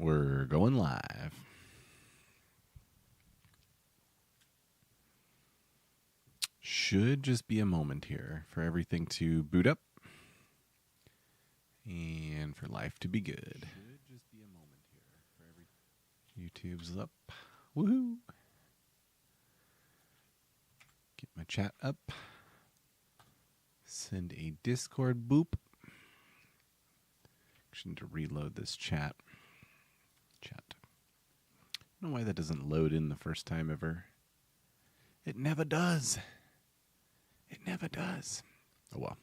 We're going live. Should just be a moment here for everything to boot up and for life to be good. Should just be a moment here for YouTube's up. Woohoo! Get my chat up. Send a Discord boop. Actually need to reload this chat. I don't know why that doesn't load in the first time ever. It never does. It never does. Oh well.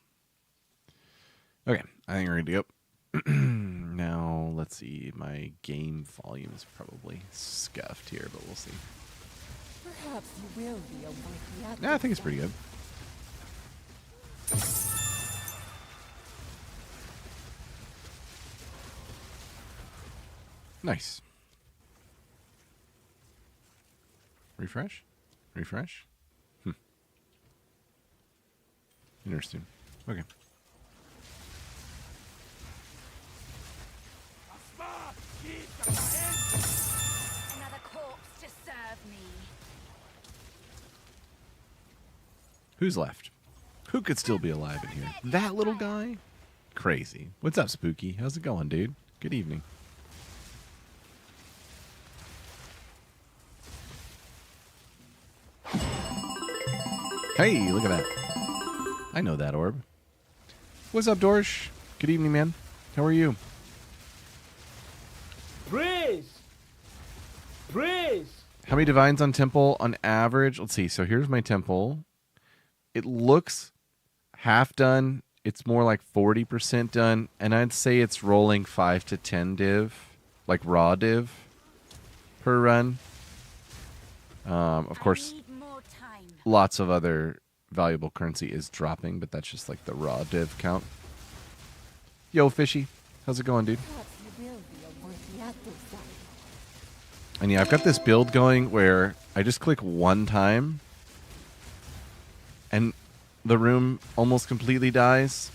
Okay, I think we're good to go. Now, let's see. My game volume is probably scuffed here, but we'll see. Perhaps you will be a mighty. Nah, I think it's pretty good. Nice. Refresh? Refresh? Interesting. Okay. Another corpse to serve me. Who's left? Who could still be alive in here? That little guy? Crazy. What's up, Spooky? How's it going, dude? Good evening. Hey, look at that. I know that orb. What's up, Dorsh? Good evening, man. How are you? Praise! Praise! How many divines on temple on average? Let's see. So here's my temple. It looks half done. It's more like 40% done. And I'd say it's rolling 5 to 10 div, like raw div per run. Of course, lots of other valuable currency is dropping, but that's just like the raw div count. Yo, Fishy. How's it going, dude? And yeah, I've got this build going where I just click one time and the room almost completely dies.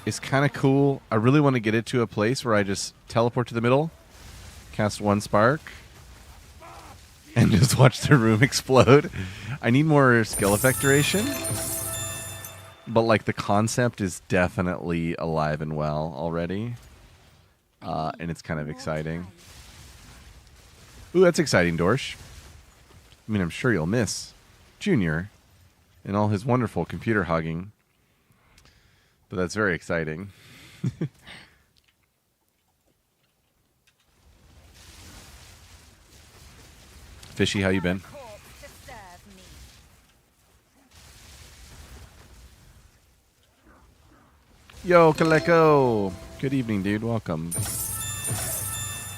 It's kind of cool. I really want to get it to a place where I just teleport to the middle, cast one spark, and just watch the room explode. I need more skill effect duration, but like the concept is definitely alive and well already. And it's kind of exciting. Ooh, that's exciting, Dorsh. I mean, I'm sure you'll miss Junior and all his wonderful computer hogging. But that's very exciting. Fishy, how you been? Yo, Kaleko. Good evening, dude. Welcome.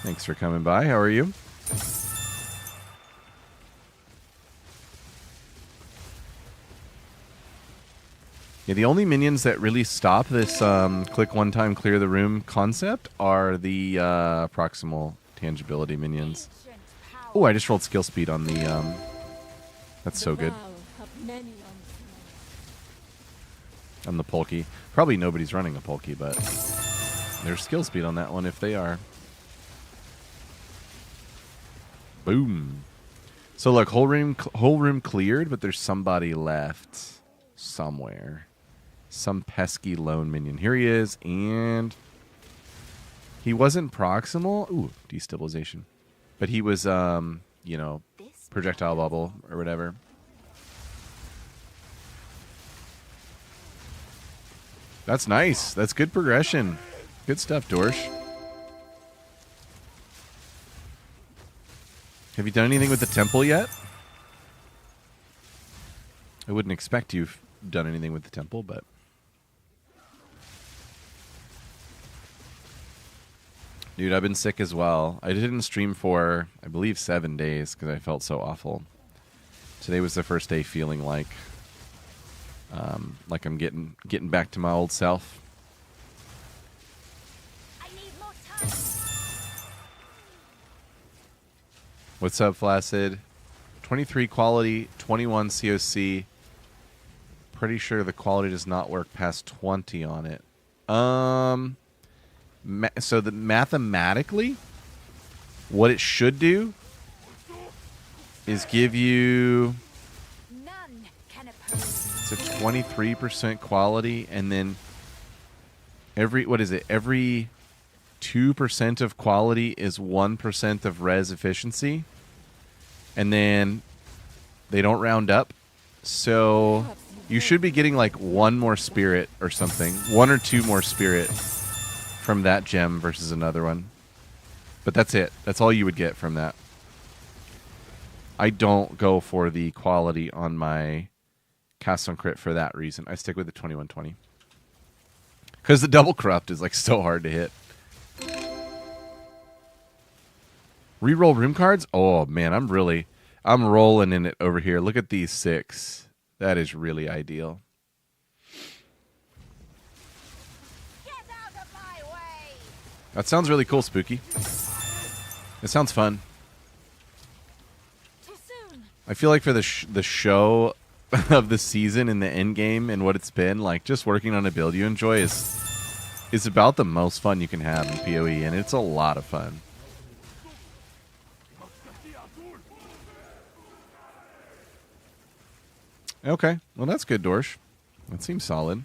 Thanks for coming by. How are you? Yeah, the only minions that really stop this click one time, clear the room concept are the proximal tangibility minions. Oh, I just rolled skill speed on the... that's so good. On the Polky. Probably nobody's running a Polky, but there's skill speed on that one if they are. Boom. So look, whole room cleared, but there's somebody left somewhere. Some pesky lone minion. Here he is, and he wasn't proximal. Ooh, destabilization. But he was, you know, projectile bubble or whatever. That's nice. That's good progression. Good stuff, Dorsh. Have you done anything with the temple yet? I wouldn't expect you've done anything with the temple, but... Dude, I've been sick as well. I didn't stream for, I believe, 7 days because I felt so awful. Today was the first day feeling like I'm getting back to my old self. I need more time. What's up, Flaccid? 23 quality, 21 COC. Pretty sure the quality does not work past 20 on it. So that mathematically, what it should do is give you None can oppose. it's a 23% quality, and then every 2% of quality is 1% of res efficiency, and then they don't round up, so you should be getting like one more spirit or something, one or two more spirit from that gem versus another one. But that's it. That's all you would get from that. I don't go for the quality on my cast on crit for that reason. I stick with the 2120. Because the double corrupt is like so hard to hit. Reroll room cards? Oh man, I'm rolling in it over here. Look at these 6. That is really ideal. Get out of my way. That sounds really cool, Spooky. It sounds fun. Too soon. I feel like for the show of the season and the end game and what it's been, like just working on a build you enjoy is about the most fun you can have in PoE, and it's a lot of fun. Okay, well that's good, Dorsch. That seems solid.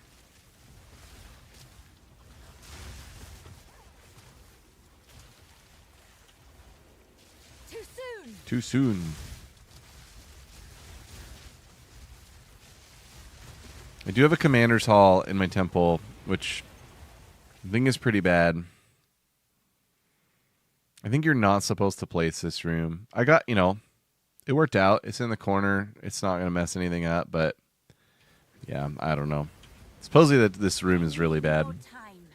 Too soon. Too soon. I do have a commander's hall in my temple, which I think is pretty bad. I think you're not supposed to place this room. I got, it worked out. It's in the corner. It's not going to mess anything up, but yeah, I don't know. Supposedly that this room is really bad. No time.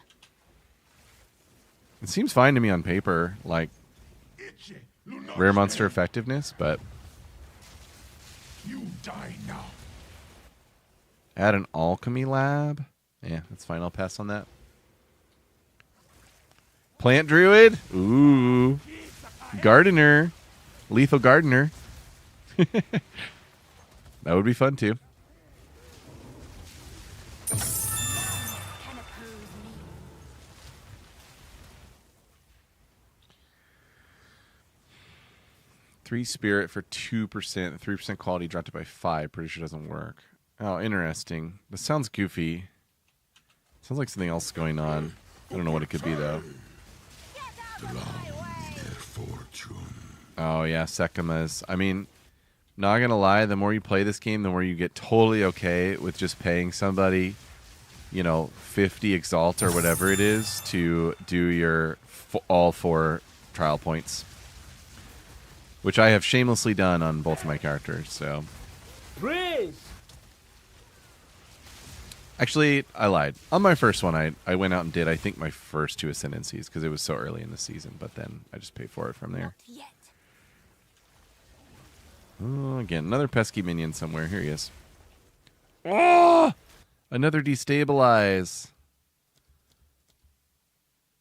It seems fine to me on paper, like rare monster effectiveness, but You die now. add an alchemy lab. Yeah, that's fine. I'll pass on that. Plant druid. Ooh. Gardener. Lethal gardener. That would be fun too. Can oppose me. Three spirit for 2%. 3% quality dropped it by 5. Pretty sure doesn't work. Oh, interesting. This sounds goofy. Sounds like something else going on. I don't know what it could be though. Get out of my way. Their fortune. Oh yeah, Sekimas. I mean, not gonna lie, the more you play this game, the more you get totally okay with just paying somebody, 50 exalt or whatever it is to do your all 4 trial points, which I have shamelessly done on both of my characters. So Praise. actually, I lied. On my first one, I went out and did I think my first 2 ascendancies because it was so early in the season. But then I just paid for it from there. Not yet. Oh, again, another pesky minion somewhere. Here he is. Oh! Another destabilize.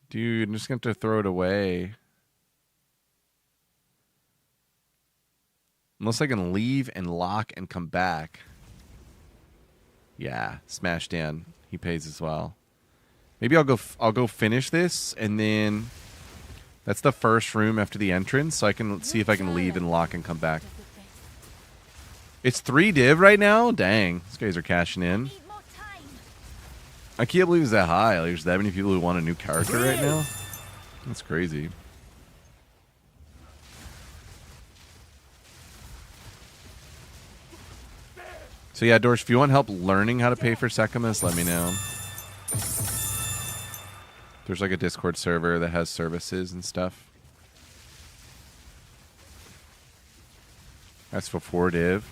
Dude, I'm just going to have to throw it away. Unless I can leave and lock and come back. Yeah, Smash Dan. He pays as well. Maybe I'll go finish this, and then that's the first room after the entrance, so I can see if I can leave and lock and come back. It's 3 div right now? Dang. These guys are cashing in. Need more time. I can't believe it's that high. Like, there's that many people who want a new character right now? That's crazy. So yeah, Dorsch, if you want help learning how to pay for Sekimas, let me know. There's like a Discord server that has services and stuff. That's for 4 div.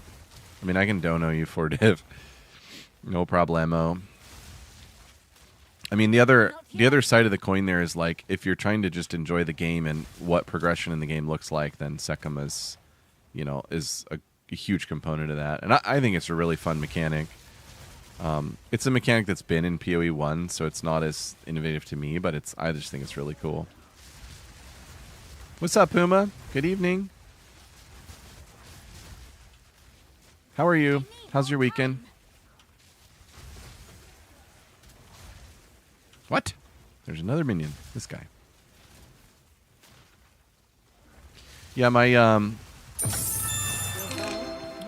I mean, I can dono you 4 div. No problemo. I mean, the other side of the coin there is like, if you're trying to just enjoy the game and what progression in the game looks like, then Sekimas, is a huge component of that. And I think it's a really fun mechanic. It's a mechanic that's been in PoE 1, so it's not as innovative to me, but I just think it's really cool. What's up, Puma? Good evening. How are you? How's your weekend? What? There's another minion. This guy. Yeah, my you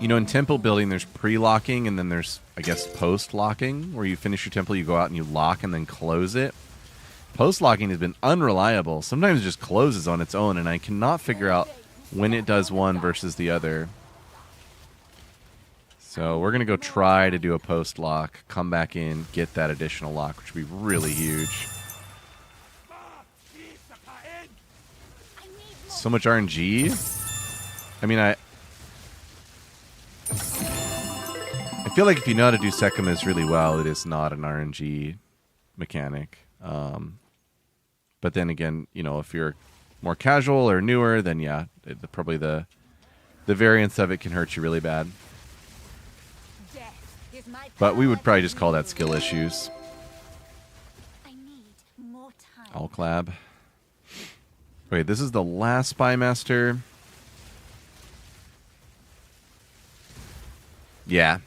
know, in temple building, there's pre-locking, and then there's, I guess, post-locking, where you finish your temple, you go out and you lock and then close it. Post-locking has been unreliable. Sometimes it just closes on its own, and I cannot figure out when it does one versus the other. So we're going to go try to do a post-lock, come back in, get that additional lock, which would be really huge. So much RNG. I mean, I feel like if you know how to do Sekimas really well, it is not an RNG mechanic. But then again, you know, if you're more casual or newer, then yeah, probably the variance of it can hurt you really bad. But we would probably just call that skill issues. All collab. Wait, this is the last Spy Master. Yeah.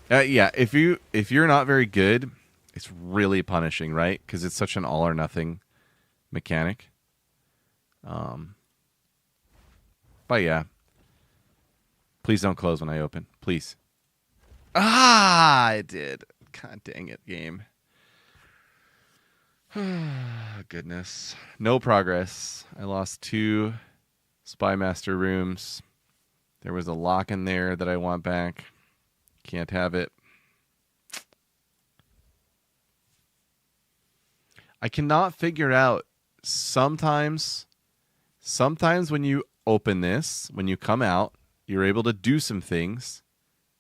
Yeah, if you're not very good, it's really punishing, right? Because it's such an all or nothing mechanic. But yeah. Please don't close when I open. Please. Ah, I did. God dang it, game. Goodness. No progress. I lost 2 Spy Master rooms. There was a lock in there that I want back. Can't have it. I cannot figure out sometimes when you open this, when you come out, you're able to do some things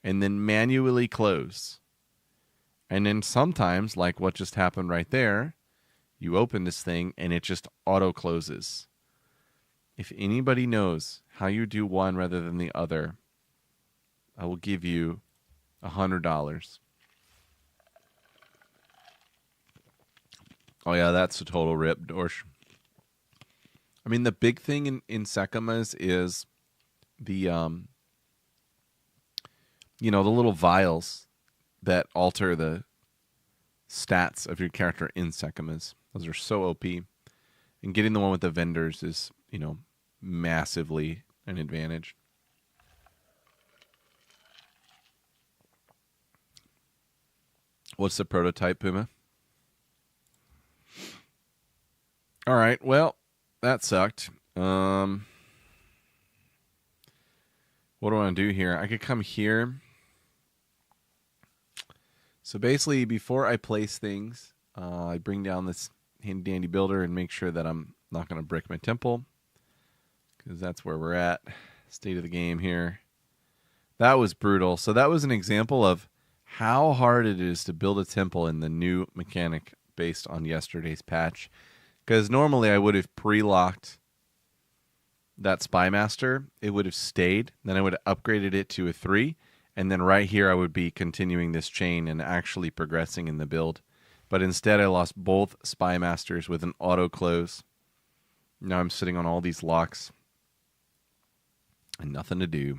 and then manually close. And then sometimes, like what just happened right there, you open this thing and it just auto closes. If anybody knows how you do one rather than the other, I will give you $100. Oh yeah, that's a total rip, Dorsch. I mean, the big thing in Sekimas is the, you know, the little vials that alter the stats of your character in Sekimas. Those are so OP. And getting the one with the vendors is, you know, massively an advantage. What's the prototype, Puma? All right, well, that sucked. What do I want to do here? I could come here. So basically, before I place things, I bring down this handy dandy builder and make sure that I'm not going to brick my temple, because that's where we're at. State of the game here. That was brutal. So that was an example of how hard it is to build a temple in the new mechanic based on yesterday's patch. Because normally I would have pre-locked that Spy Master. It would have stayed. Then I would have upgraded it to a 3. And then right here I would be continuing this chain and actually progressing in the build. But instead I lost both Spy Masters with an auto close. Now I'm sitting on all these locks. And nothing to do.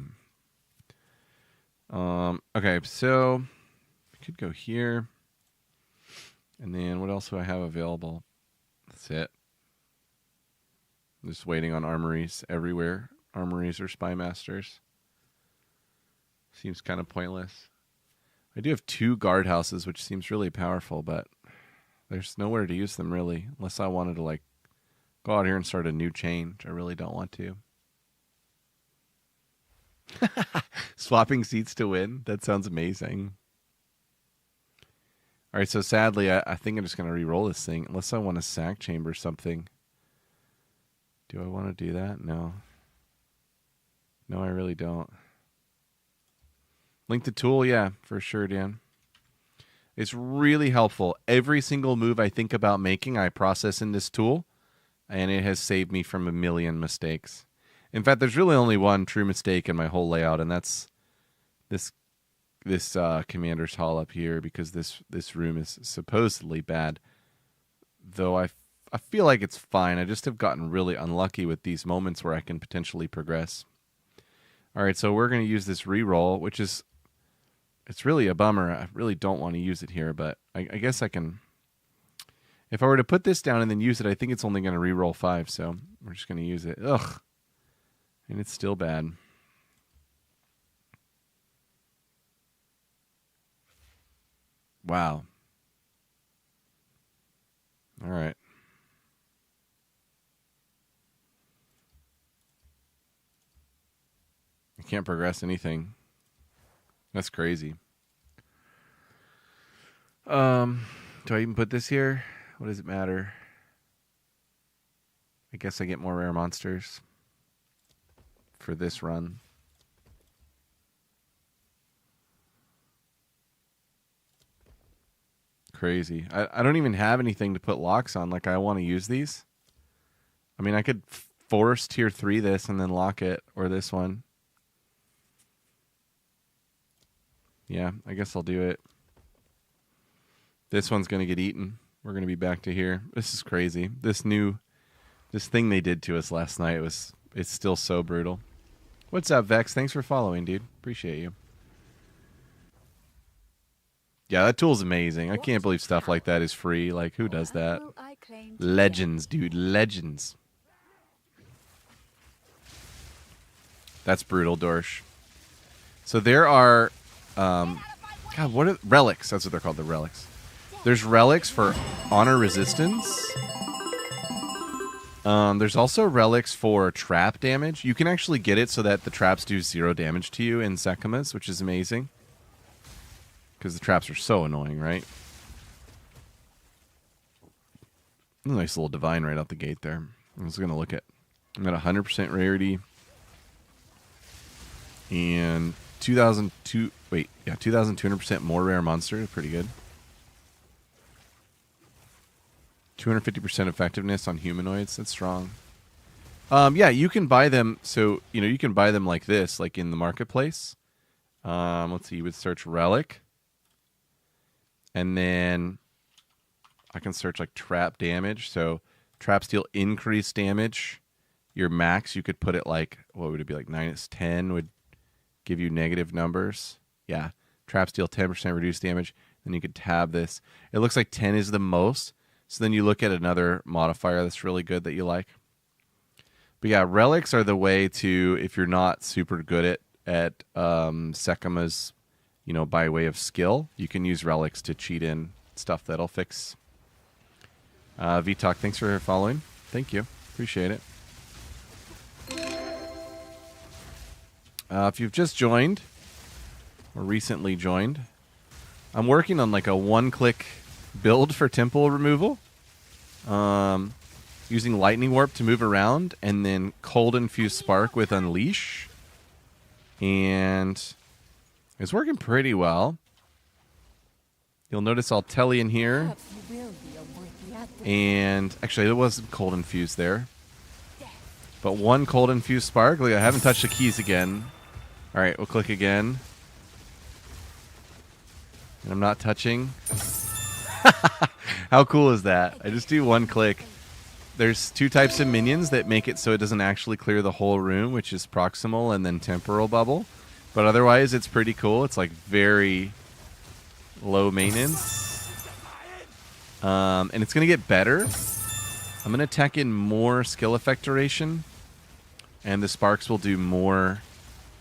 Okay, so I could go here. And then what else do I have available? That's it. I'm just waiting on armories everywhere. Armories or Spy Masters. Seems kind of pointless. I do have 2 guardhouses, which seems really powerful, but there's nowhere to use them really, unless I wanted to like go out here and start a new chain, which I really don't want to. Swapping seats to win? That sounds amazing. All right, so sadly, I think I'm just going to re-roll this thing, unless I want a sack chamber or something. Do I want to do that? No. No, I really don't. Link the tool? Yeah, for sure, Dan. It's really helpful. Every single move I think about making, I process in this tool, and it has saved me from a million mistakes. In fact, there's really only one true mistake in my whole layout, and that's this commander's hall up here, because this room is supposedly bad. Though I feel like it's fine. I just have gotten really unlucky with these moments where I can potentially progress. All right, so we're going to use this reroll, which is, it's really a bummer. I really don't want to use it here, but I guess I can. If I were to put this down and then use it, I think it's only going to reroll 5, so we're just going to use it. Ugh. And it's still bad. Wow. All right. I can't progress anything. That's crazy. Do I even put this here? What does it matter? I guess I get more rare monsters for this run. Crazy. I don't even have anything to put locks on. Like, I want to use these. I mean, I could force tier 3 this and then lock it, or this one. Yeah, I guess I'll do it. This one's going to get eaten. We're going to be back to here. This is crazy. This thing they did to us last night it's still so brutal. What's up, Vex? Thanks for following, dude. Appreciate you. Yeah, that tool's amazing. I can't believe stuff like that is free. Like, who does that? Legends, dude. Legends. That's brutal, Dorsch. So there are... God, what are... Relics. That's what they're called, the relics. There's relics for honor resistance. There's also relics for trap damage. You can actually get it so that the traps do 0 damage to you in Sekimas, which is amazing. Because the traps are so annoying, right? Nice little divine right out the gate there. I was going to look at... I'm at 100% rarity. And 2,200% more rare monster. Pretty good. 250% effectiveness on humanoids. That's strong. Yeah, you can buy them. So, you can buy them like this, like in the marketplace. Let's see. You would search relic. And then I can search like trap damage. So traps deal increased damage. Your max, you could put it like, what would it be? Like -10 would give you negative numbers. Yeah. Traps deal 10% reduced damage. Then you could tab this. It looks like 10 is the most. So then you look at another modifier that's really good that you like. But yeah, relics are the way to, if you're not super good at Sekima's, by way of skill, you can use relics to cheat in stuff that'll fix. VTalk, thanks for following. Thank you. Appreciate it. If you've just joined, or recently joined, I'm working on like a one-click build for temple removal. Using lightning warp to move around, and then cold infused spark with unleash. And it's working pretty well. You'll notice I'll telly in here. And actually, it wasn't cold infused there. But one cold infused spark. Look, I haven't touched the keys again. All right, we'll click again. And I'm not touching. How cool is that? I just do one click. There's 2 types of minions that make it so it doesn't actually clear the whole room, which is proximal and then temporal bubble. But otherwise, it's pretty cool. It's like very low maintenance. And it's going to get better. I'm going to tack in more skill effect duration. And the sparks will do more,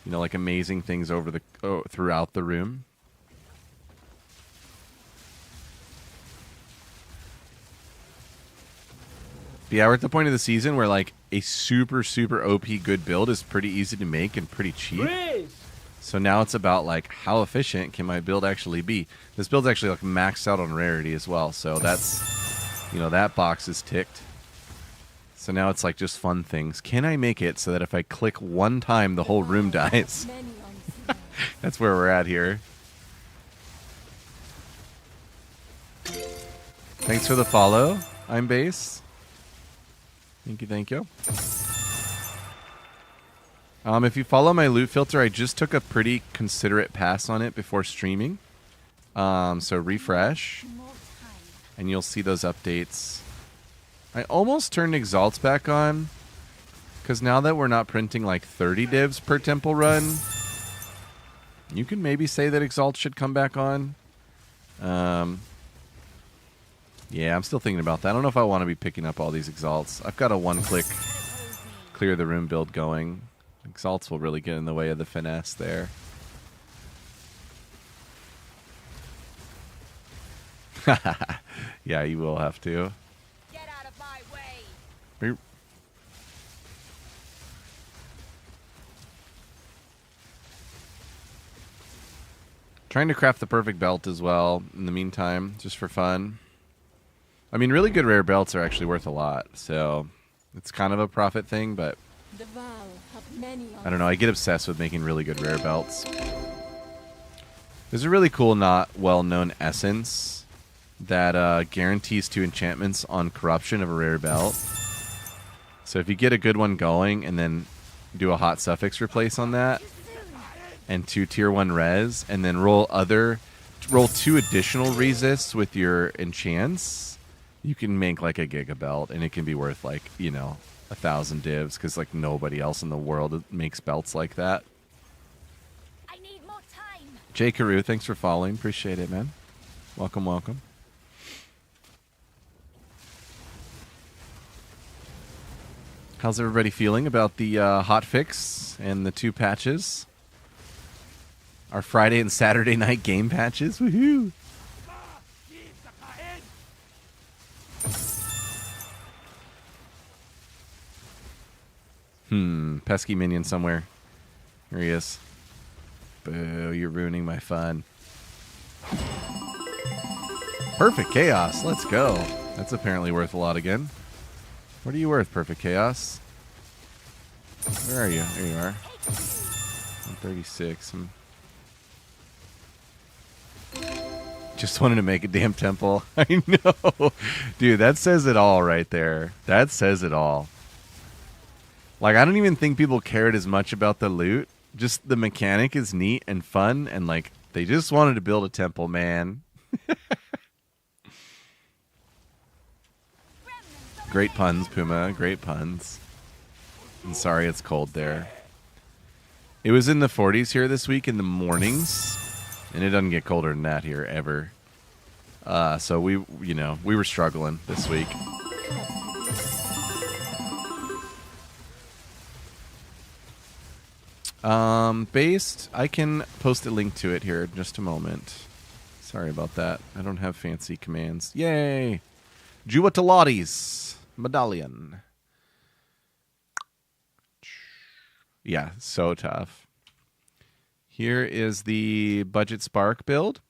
like amazing things throughout the room. But yeah, we're at the point of the season where like a super, super OP good build is pretty easy to make and pretty cheap. Freeze! So now it's about like how efficient can my build actually be. This build's actually like maxed out on rarity as well. So that's, that box is ticked. So now it's like just fun things. Can I make it so that if I click one time, the whole room dies? That's where we're at here. Thanks for the follow. I'm Base. Thank you. If you follow my loot filter, I just took a pretty considerate pass on it before streaming. So refresh, and you'll see those updates. I almost turned Exalts back on, because now that we're not printing like 30 divs per temple run, you can maybe say that Exalts should come back on. Yeah, I'm still thinking about that. I don't know if I want to be picking up all these exalts. I've got a one-click clear the room build going. Exalts will really get in the way of the finesse there. Yeah, you will have to. Get out of my way. Beep. Trying to craft the perfect belt as well in the meantime, just for fun. I mean, really good rare belts are actually worth a lot, so it's kind of a profit thing, but The Val have many I don't know. I get obsessed with making really good rare belts. There's a really cool, not well-known essence that guarantees 2 enchantments on corruption of a rare belt. So if you get a good one going and then do a hot suffix replace on that, and 2 tier 1 res, and then roll 2 additional resists with your enchants, you can make like a giga belt, and it can be worth like, you know, 1,000 divs, because like nobody else in the world makes belts like that. I need more time. Jay Carew, thanks for following. Appreciate it, man. Welcome, welcome. How's everybody feeling about the hot fix and the 2 patches? Our Friday and Saturday night game patches? Woohoo! Pesky minion somewhere. Here he is. Boo, you're ruining my fun. Perfect Chaos, let's go. That's apparently worth a lot again. What are you worth, Perfect Chaos? Where are you? There you are. 136. Just wanted to make a damn temple. I know. Dude, that says it all right there. That says it all. Like, I don't even think people cared as much about the loot. Just the mechanic is neat and fun, and, like, they just wanted to build a temple, man. Great puns, Puma. Great puns. I'm sorry it's cold there. It was in the 40s here this week in the mornings, and it doesn't get colder than that here ever. So we were struggling this week. Based, I can post a link to it here in just a moment. Sorry about that. I don't have fancy commands. Yay! Juatalates medallion. Yeah, so tough. Here is the budget spark build.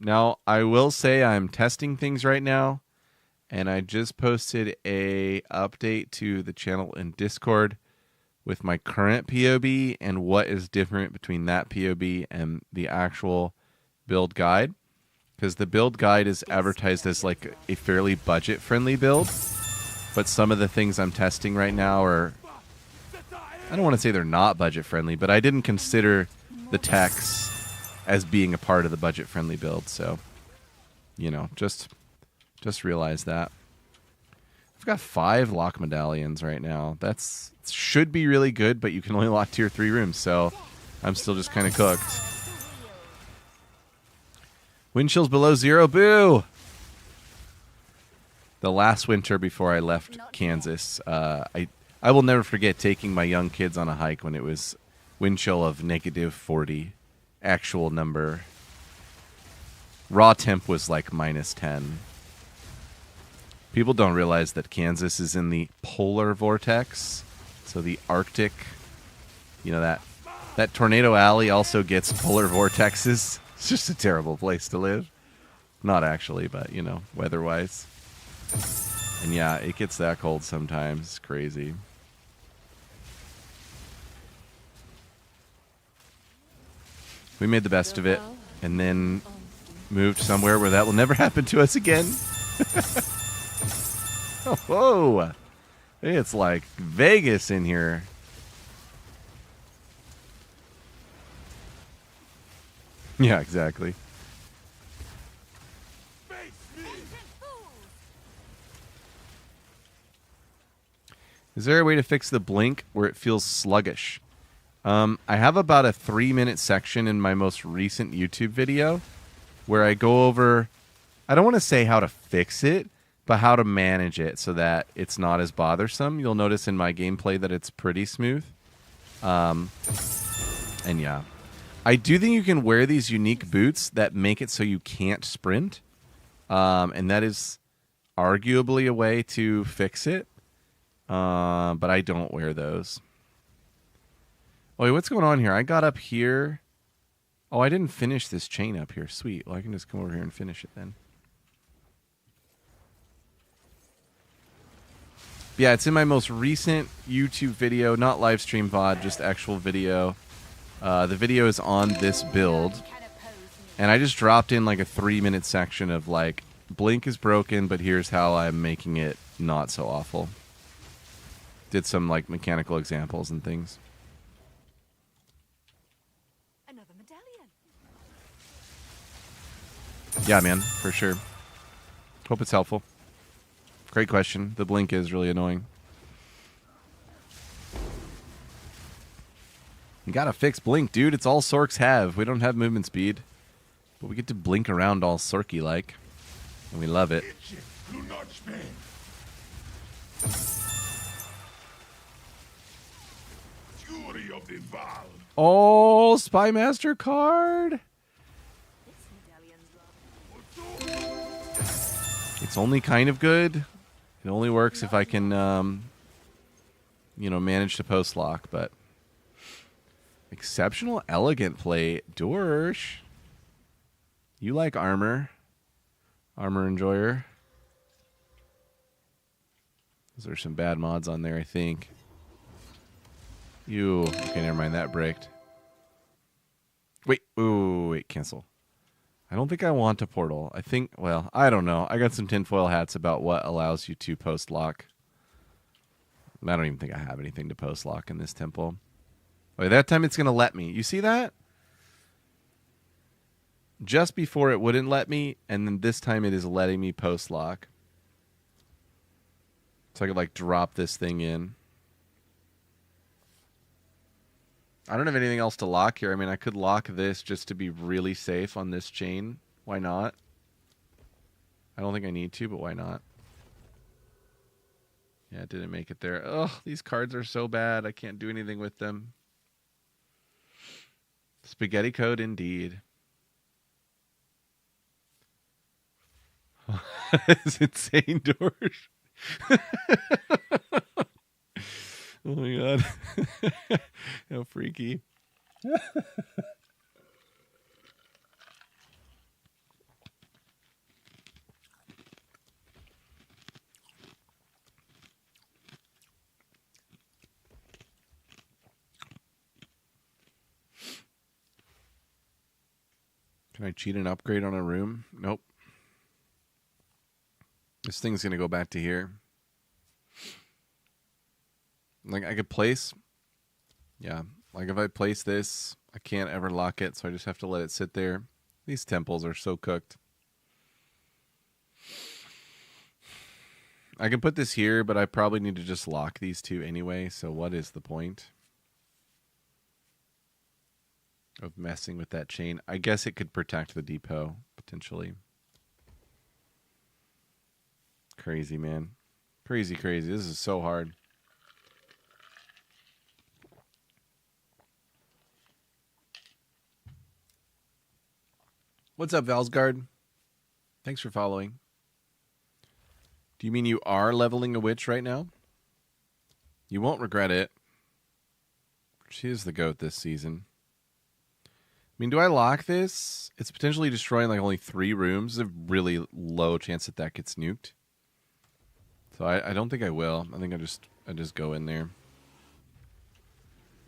Now, I will say I'm testing things right now, and I just posted a update to the channel in Discord with my current POB and what is different between that POB and the actual build guide. Because the build guide is advertised as like a fairly budget-friendly build, but some of the things I'm testing right now are, I don't want to say they're not budget-friendly, but I didn't consider the techs as being a part of the budget-friendly build, so, you know, just realize that. I've got 5 lock medallions right now. That's should be really good, but you can only lock tier 3 rooms, so I'm still just kind of cooked. Wind chills below 0, boo! The last winter before I left Kansas, I will never forget taking my young kids on a hike when it was wind chill of -40, actual number. Raw temp was like -10. People don't realize that Kansas is in the polar vortex, so the Arctic, you know, that Tornado Alley also gets polar vortexes. It's just a terrible place to live. Not actually, but, you know, weather-wise. And yeah, it gets that cold sometimes. It's crazy. We made the best of it, and then moved somewhere where that will never happen to us again. Oh, whoa! It's like Vegas in here. Yeah, exactly. Is there a way to fix the blink where it feels sluggish? I have about a 3-minute section in my most recent YouTube video where I go over, I don't want to say how to fix it, but how to manage it so that it's not as bothersome. You'll notice in my gameplay that it's pretty smooth. And yeah. I do think you can wear these unique boots that make it so you can't sprint. And that is arguably a way to fix it. But I don't wear those. Oh, wait, what's going on here? I got up here. Oh, I didn't finish this chain up here. Sweet. Well, I can just come over here and finish it then. Yeah, it's in my most recent YouTube video, not live stream VOD, just actual video. The video is on this build. And I just dropped in like a 3-minute section of like, Blink is broken, but here's how I'm making it not so awful. Did some like mechanical examples and things. Another medallion. Yeah, man, for sure. Hope it's helpful. Great question. The blink is really annoying. You gotta fix blink, dude. It's all Sorks have. We don't have movement speed. But we get to blink around all Sorky-like. And we love it. Do not spend. Fury of the Val. Oh, Spy Master card! It's only kind of good. It only works if I can, manage to post lock, but... Exceptional Elegant Plate. Dorsch. You like armor. Armor Enjoyer. Those are some bad mods on there, I think. Okay, never mind. That bricked. Wait. Ooh, wait. Cancel. I don't think I want a portal. I think, well, I don't know. I got some tinfoil hats about what allows you to post lock. I don't even think I have anything to post lock in this temple. Wait, that time it's going to let me. You see that? Just before it wouldn't let me, and then this time it is letting me post lock. So I could like drop this thing in. I don't have anything else to lock here. I mean, I could lock this just to be really safe on this chain. Why not? I don't think I need to, but why not? Yeah, it didn't make it there. Ugh, these cards are so bad. I can't do anything with them. Spaghetti code indeed. It's insane, Dorsch. Oh my god. How freaky. Can I cheat an upgrade on a room? Nope. This thing's going to go back to here. Like, I could place... Yeah. Like, if I place this, I can't ever lock it, so I just have to let it sit there. These temples are so cooked. I can put this here, but I probably need to just lock these two anyway, so what is the point of messing with that chain? I guess it could protect the depot, potentially. Crazy, man. Crazy, crazy. This is so hard. What's up, Valsgard? Thanks for following. Do you mean you are leveling a witch right now? You won't regret it. She is the GOAT this season. I mean, do I lock this? It's potentially destroying like only 3 rooms. There's a really low chance that that gets nuked. So I don't think I will. I think I just go in there.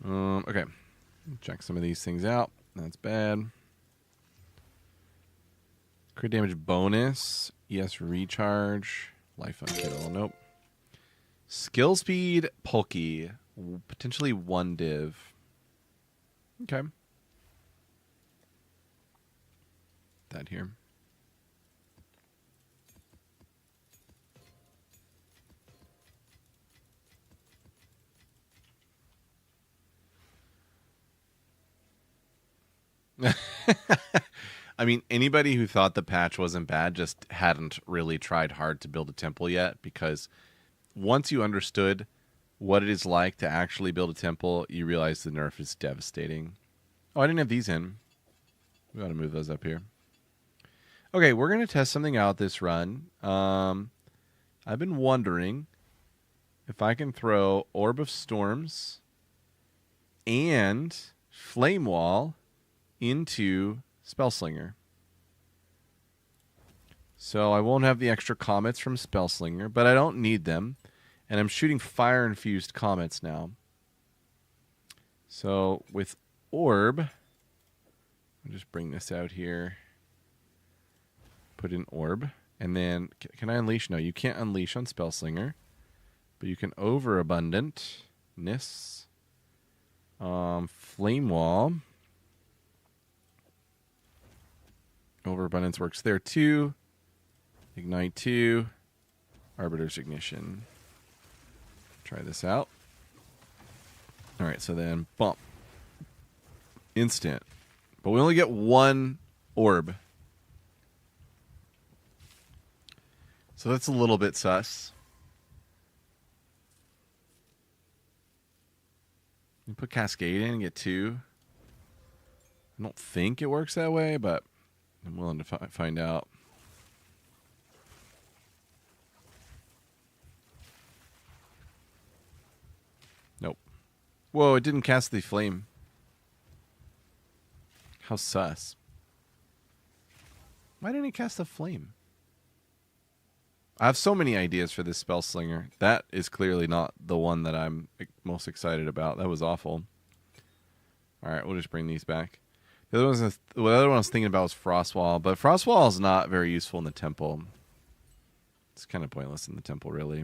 Okay. Check some of these things out. That's bad. Crit damage bonus. ES recharge. Life on Kittle. Nope. Skill speed Pulky. Potentially 1 div. Okay. That here. I I mean, anybody who thought the patch wasn't bad just hadn't really tried hard to build a temple yet, because once you understood what it is like to actually build a temple, you realize the nerf is devastating. Oh, I didn't have these in. We got to move those up here. Okay, we're going to test something out this run. I've been wondering if I can throw Orb of Storms and Flame Wall into Spellslinger. So I won't have the extra comets from Spellslinger, but I don't need them. And I'm shooting fire-infused comets now. So with Orb, I'll just bring this out here. Put in Orb. And then, can I unleash? No, you can't unleash on Spellslinger. But you can Overabundantness. Flame Wall. Overabundance works there too. Ignite 2. Arbiter's Ignition. Try this out. Alright, so then bump. Instant. But we only get one orb. So that's a little bit sus. You put Cascade in and get 2. I don't think it works that way, but I'm willing to find out. Nope. Whoa, it didn't cast the flame. How sus. Why didn't it cast the flame? I have so many ideas for this Spellslinger. That is clearly not the one that I'm most excited about. That was awful. Alright, we'll just bring these back. The other one I was thinking about was Frostwall, but Frostwall is not very useful in the temple. It's kind of pointless in the temple, really.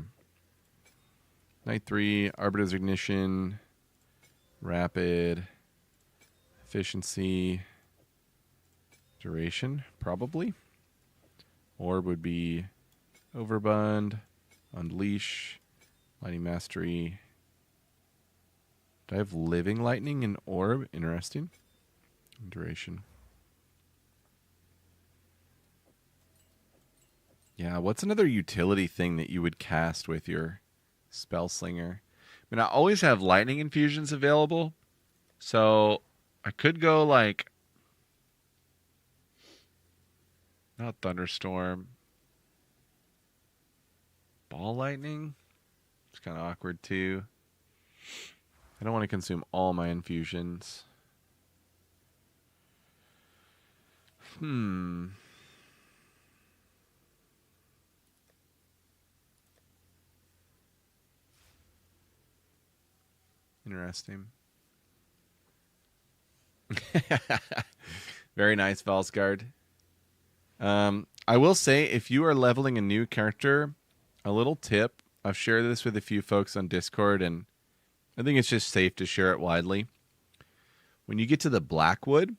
Night 3, Arbiter's Ignition, Rapid, Efficiency, Duration, probably. Orb would be Overbund, Unleash, Lightning Mastery. Do I have Living Lightning and Orb? Interesting. Duration. Yeah, what's another utility thing that you would cast with your Spellslinger? I mean, I always have Lightning Infusions available, so I could go like... Not Thunderstorm. Ball Lightning? It's kind of awkward too. I don't want to consume all my infusions. Interesting. Very nice, Valsgard. I will say, if you are leveling a new character, a little tip. I've shared this with a few folks on Discord, and I think it's just safe to share it widely. When you get to the Blackwood,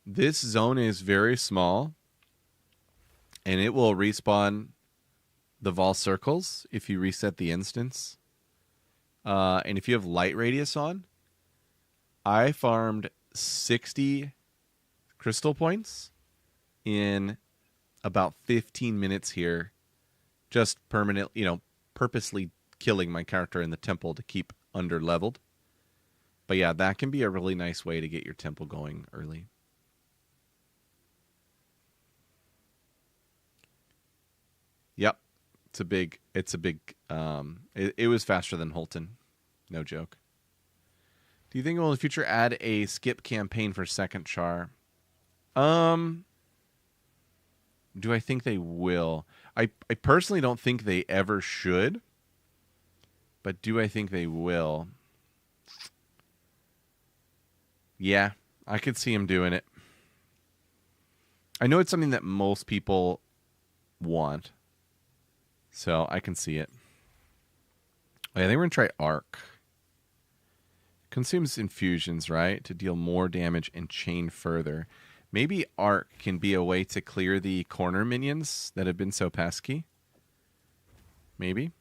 this zone is very small, and it will respawn the Vol circles if you reset the instance. And if you have Light Radius on, I farmed 60 crystal points in about 15 minutes here, just purposely killing my character in the temple to keep under leveled. But yeah, that can be a really nice way to get your temple going early. Yep. It was faster than Holton. No joke. Do you think it will in the future add a skip campaign for second char? Do I think they will? I personally don't think they ever should. But do I think they will? Yeah, I could see him doing it. I know it's something that most people want. So I can see it. I think we're going to try Arc. Consumes infusions, right? To deal more damage and chain further. Maybe Arc can be a way to clear the corner minions that have been so pesky. Maybe.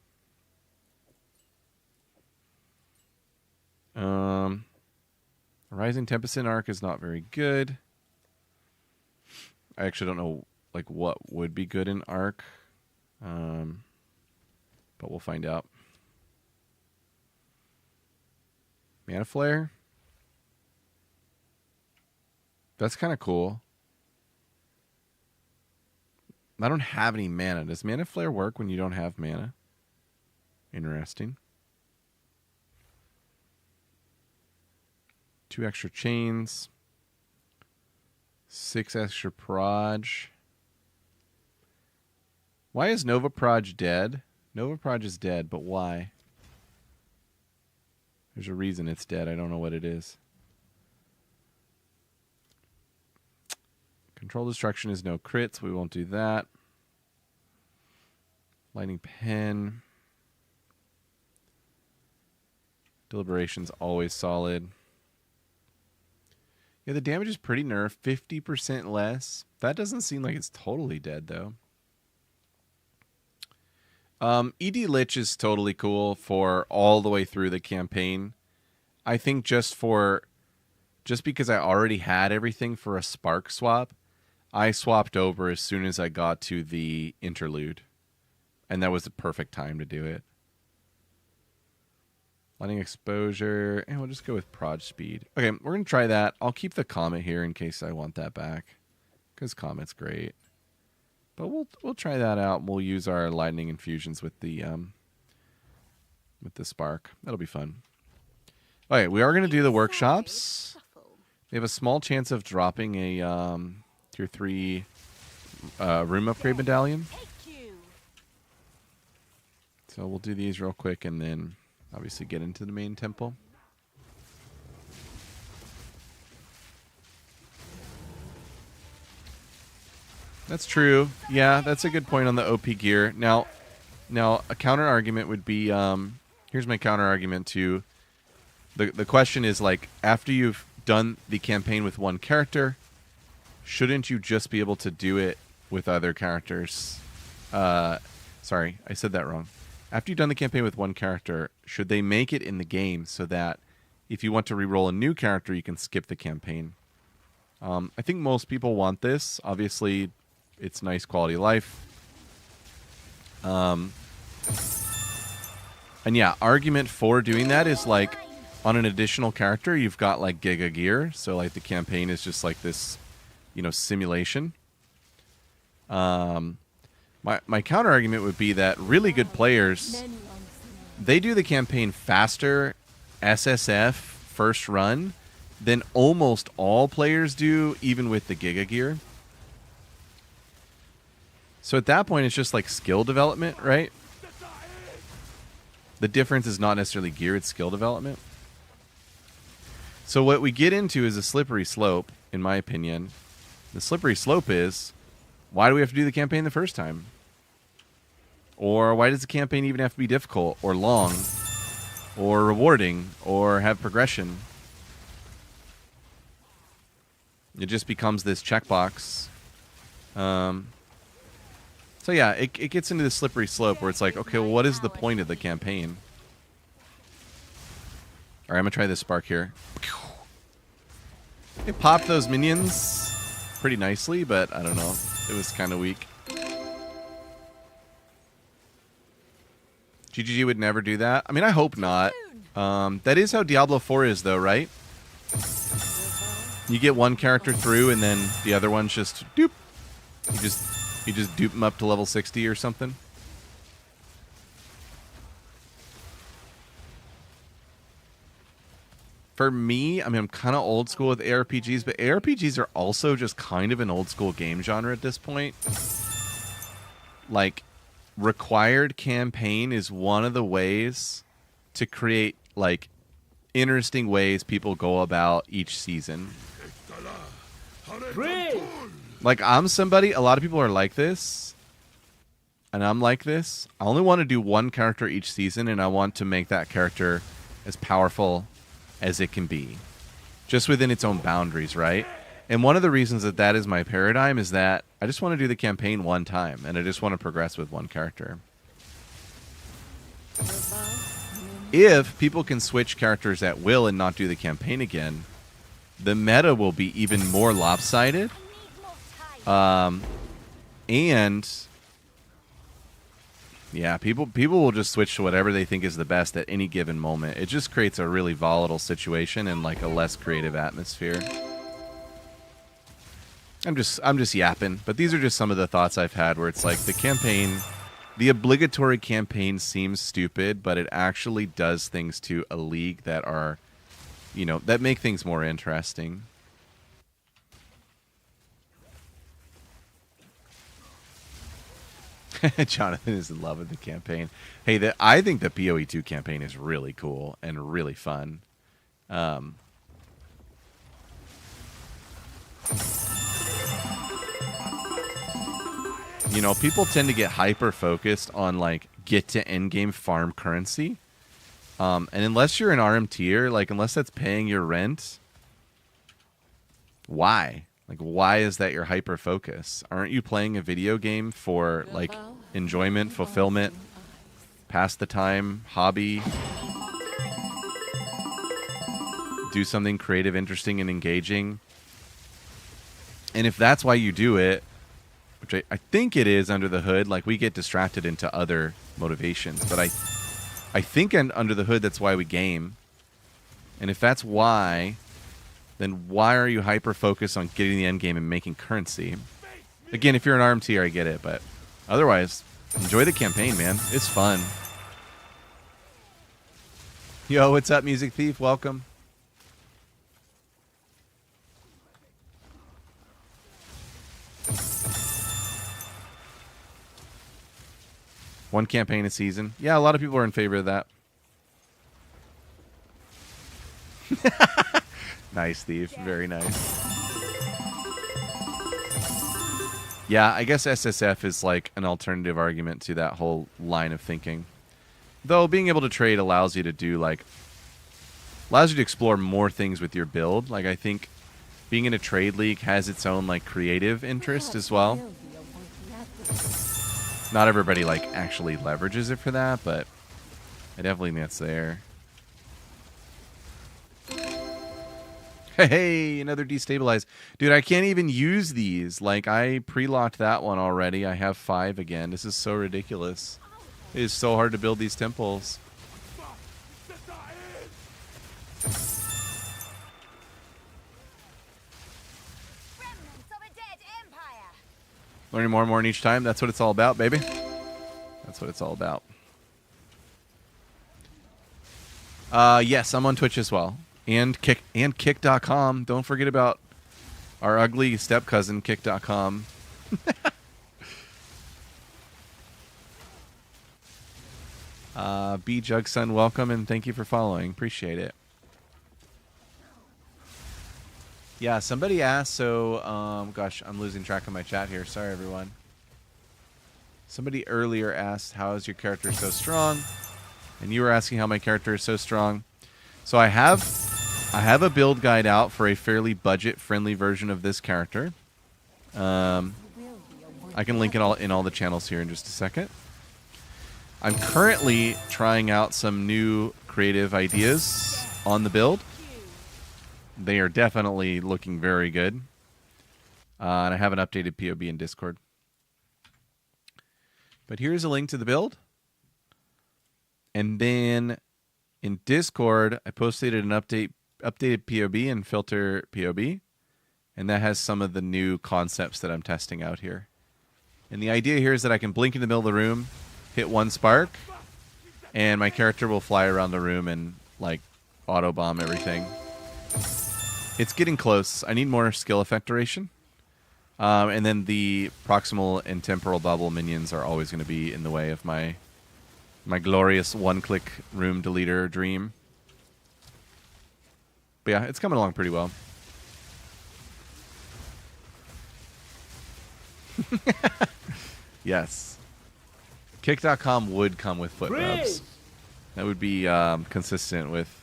Rising Tempest in Arc is not very good. I actually don't know like what would be good in Arc. But we'll find out. Mana Flare? That's kind of cool. I don't have any mana. Does Mana Flare work when you don't have mana? Interesting. 2 extra chains. 6 extra proj. Why is Nova Proj dead? Nova Proj is dead, but why? There's a reason it's dead. I don't know what it is. Control Destruction is no crits. We won't do that. Lightning Pen. Deliberation's always solid. Yeah, the damage is pretty nerfed. 50% less. That doesn't seem like it's totally dead, though. ED Lich is totally cool for all the way through the campaign. I think just because I already had everything for a Spark swap, I swapped over as soon as I got to the interlude. And that was the perfect time to do it. Lightning Exposure. And we'll just go with Proj Speed. Okay, we're going to try that. I'll keep the Comet here in case I want that back. Because Comet's great. But we'll try that out. We'll use our Lightning Infusions with the Spark. That'll be fun. Okay, we are going to do the workshops. We have a small chance of dropping a Tier 3 room upgrade medallion. So we'll do these real quick and then obviously get into the main temple. That's true. Yeah, that's a good point on the OP gear. Now a counter argument would be here's my counter argument to the question is like after you've done the campaign with one character, shouldn't you just be able to do it with other characters? Sorry, I said that wrong. After you've done the campaign with one character, should they make it in the game so that if you want to reroll a new character, you can skip the campaign? I think most people want this. Obviously, it's nice quality of life. And yeah, argument for doing that is like on an additional character, you've got like Giga Gear. So like the campaign is just like this, simulation. My counter argument would be that really good players, they do the campaign faster, SSF, first run, than almost all players do, even with the Giga Gear. So at that point, it's just like skill development, right? The difference is not necessarily gear, it's skill development. So what we get into is a slippery slope, in my opinion. The slippery slope is, why do we have to do the campaign the first time? Or why does the campaign even have to be difficult or long or rewarding or have progression? It just becomes this checkbox. So yeah, it gets into the slippery slope where it's like, okay, well, what is the point of the campaign? All right, I'm going to try this spark here. It popped those minions pretty nicely, but I don't know. It was kind of weak. GGG would never do that. I mean, I hope not. That is how Diablo 4 is, though, right? You get one character through, and then the other one's just doop. You just dupe them up to level 60 or something. For me, I mean, I'm kind of old school with ARPGs, but ARPGs are also just kind of an old school game genre at this point. Like, required campaign is one of the ways to create, like, interesting ways people go about each season. Like, I'm somebody, a lot of people are like this, and I'm like this. I only want to do one character each season, and I want to make that character as powerful as it can be, just within its own boundaries, right? And one of the reasons that is my paradigm is that I just want to do the campaign one time, and I just want to progress with one character. If people can switch characters at will and not do the campaign again, the meta will be even more lopsided, And yeah, people will just switch to whatever they think is the best at any given moment. It just creates a really volatile situation and like a less creative atmosphere. I'm just yapping, but these are just some of the thoughts I've had where it's like the campaign, the obligatory campaign seems stupid, but it actually does things to a league that are, you know, that make things more interesting. Jonathan is in love with the campaign. Hey, I think the PoE2 campaign is really cool and really fun. You know, people tend to get hyper focused on like get to end game farm currency. And unless you're an RM tier, like unless that's paying your rent, why? Like, why is that your hyper focus? Aren't you playing a video game for like enjoyment, fulfillment, pass the time, hobby, do something creative, interesting, and engaging? And if that's why you do it, which I think it is under the hood, like we get distracted into other motivations, but I think under the hood that's why we game. And if that's why, then why are you hyper focused on getting the end game and making currency? Again, if you're an RM tier, I get it, but otherwise, enjoy the campaign, man. It's fun. Yo, what's up, Music Thief? Welcome. One campaign a season. Yeah, a lot of people are in favor of that. Nice, Thief. Very nice. Yeah, I guess SSF is like an alternative argument to that whole line of thinking. Though being able to trade allows you to do like... allows you to explore more things with your build. Like, I think being in a trade league has its own like creative interest as well. Not everybody like actually leverages it for that, but I definitely think that's there. Hey, another destabilize. Dude, I can't even use these. Like, I pre-locked that one already. I have 5 again. This is so ridiculous. It is so hard to build these temples. Learning more and more in each time. That's what it's all about, baby. That's what it's all about. Yes, I'm on Twitch as well. And kick.com. Don't forget about our ugly step cousin, kick.com. B Jugson, welcome and thank you for following. Appreciate it. Yeah, somebody asked, so, gosh, I'm losing track of my chat here. Sorry, everyone. Somebody earlier asked, how is your character so strong? And you were asking how my character is so strong. So I have a build guide out for a fairly budget-friendly version of this character. I can link it all in all the channels here in just a second. I'm currently trying out some new creative ideas on the build. They are definitely looking very good. And I have an updated POB in Discord. But here's a link to the build. And then in Discord, I posted an updated POB and filter POB. And that has some of the new concepts that I'm testing out here. And the idea here is that I can blink in the middle of the room, hit 1 spark, and my character will fly around the room and like auto bomb everything. It's getting close. I need more skill effect duration. And then the proximal and temporal bubble minions are always going to be in the way of my glorious one-click room deleter dream. But yeah, it's coming along pretty well. Yes. Kick.com would come with foot rubs. That would be consistent with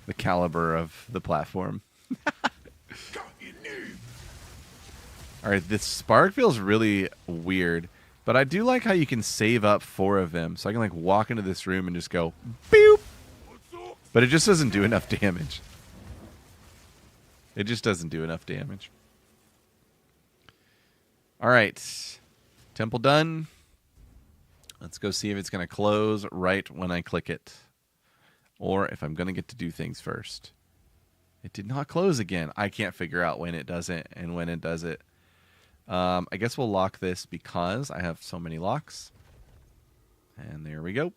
the caliber of the platform. Alright, this spark feels really weird. But I do like how you can save up 4 of them. So I can like walk into this room and just go boop. But it just doesn't do enough damage. It just doesn't do enough damage. All right. Temple done. Let's go see if it's going to close right when I click it. Or if I'm going to get to do things first. It did not close again. I can't figure out when it does it and when it does it. I guess we'll lock this because I have so many locks. And there we go.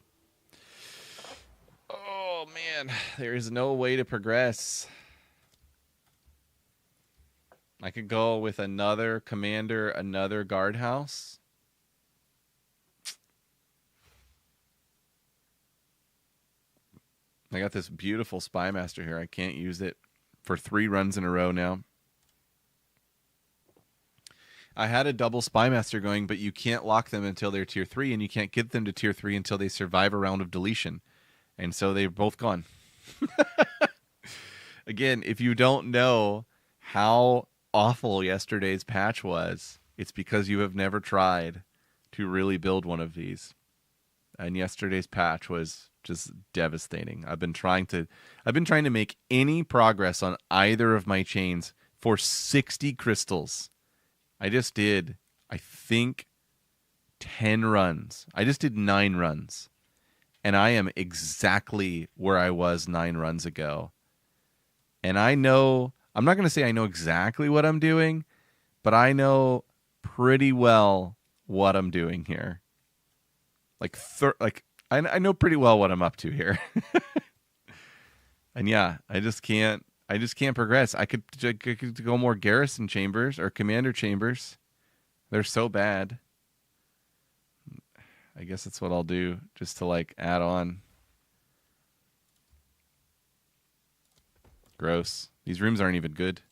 Oh, man. There is no way to progress. I could go with another commander, another guardhouse. I got this beautiful Spy Master here. I can't use it for 3 runs in a row now. I had a double Spy Master going, but you can't lock them until they're tier 3, and you can't get them to tier 3 until they survive a round of deletion. And so they're both gone. Again, if you don't know how awful yesterday's patch was, it's because you have never tried to really build one of these. And yesterday's patch was just devastating. I've been trying to make any progress on either of my chains for 60 crystals. I just did, I think, 10 runs. I just did 9 runs. And I am exactly where I was 9 runs ago. And I know, I'm not going to say I know exactly what I'm doing, but I know pretty well what I'm doing here. I know pretty well what I'm up to here. And yeah, I just can't progress. I could go more garrison chambers or commander chambers. They're so bad. I guess that's what I'll do, just to like add on. Gross. These rooms aren't even good.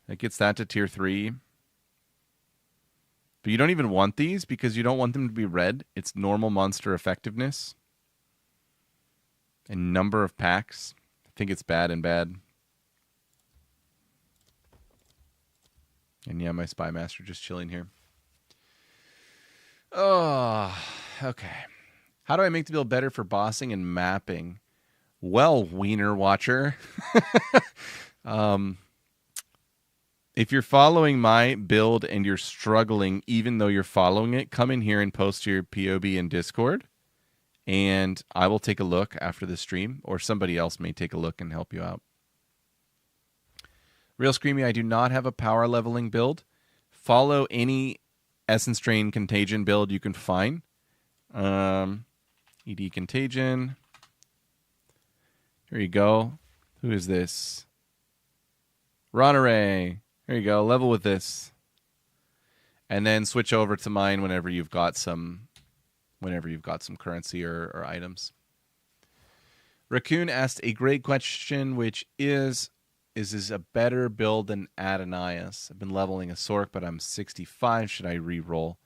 It gets that to tier 3. But you don't even want these because you don't want them to be red. It's normal monster effectiveness. And number of packs. I think it's bad and bad. And yeah, my Spy Master just chilling here. Oh, okay. How do I make the build better for bossing and mapping? Well, Wiener Watcher. If you're following my build and you're struggling, even though you're following it, come in here and post your POB in Discord. And I will take a look after the stream, or somebody else may take a look and help you out. Real Screamy, I do not have a power leveling build. Follow any Essence Drain Contagion build you can find. ED Contagion. Here you go. Who is this? Ronaray. Here you go. Level with this. And then switch over to mine whenever you've got some currency or items. Raccoon asked a great question, which is this a better build than Adonias? I've been leveling a Sork, but I'm 65. Should I re-roll?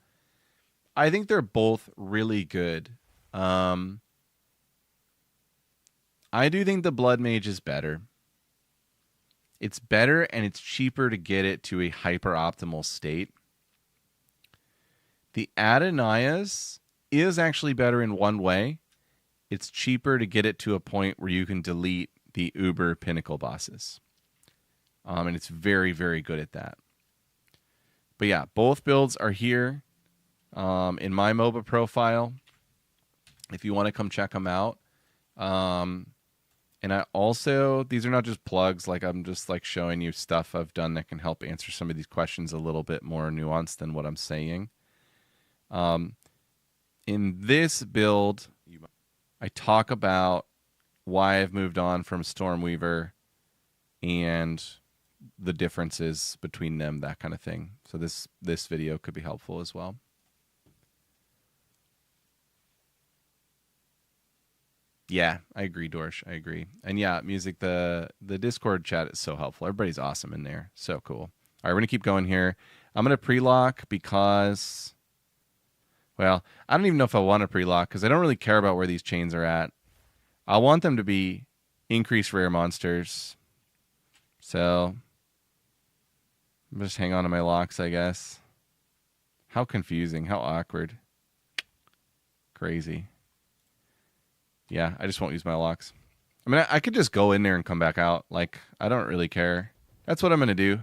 I think they're both really good. I do think the Blood Mage is better. It's better and it's cheaper to get it to a hyper-optimal state. The Adonias is actually better in one way. It's cheaper to get it to a point where you can delete the Uber Pinnacle bosses. And it's very, very good at that. But yeah, both builds are here in my Moba profile. If you want to come check them out. And I also, these are not just plugs, like I'm just like showing you stuff I've done that can help answer some of these questions a little bit more nuanced than what I'm saying. In this build, I talk about why I've moved on from Stormweaver and the differences between them, that kind of thing. So this video could be helpful as well. Yeah, I agree, Dorsch. I agree. And yeah, music, the Discord chat is so helpful. Everybody's awesome in there. So cool. All right, we're going to keep going here. I'm going to pre-lock because, well, I don't even know if I want to pre-lock because I don't really care about where these chains are at. I want them to be increased rare monsters. So I'm just hang on to my locks, I guess. How confusing. How awkward. Crazy. Yeah, I just won't use my locks. I mean, I could just go in there and come back out. Like, I don't really care. That's what I'm going to do.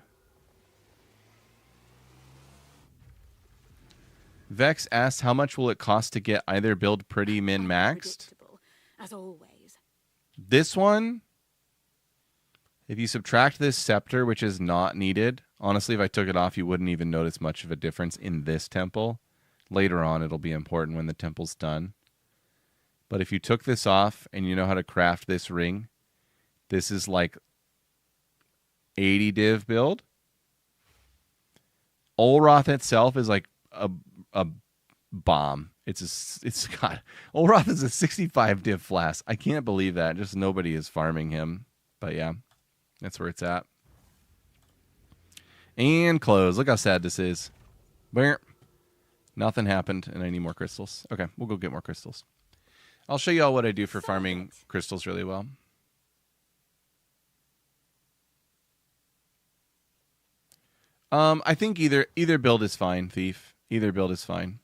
Vex asks, how much will it cost to get either build pretty min-maxed? Unpredictable, as always. This one, if you subtract this scepter, which is not needed, honestly, if I took it off, you wouldn't even notice much of a difference in this temple. Later on, it'll be important when the temple's done. But if you took this off and you know how to craft this ring, this is like 80 div build. Olroth itself is like a bomb. It's got Olroth is a 65 div flask. I can't believe that. Just nobody is farming him. But yeah, that's where it's at. And close. Look how sad this is. Bam. Nothing happened, and I need more crystals. Okay, we'll go get more crystals. I'll show you all what I do for farming crystals really well. I think either build is fine, Thief. Either build is fine.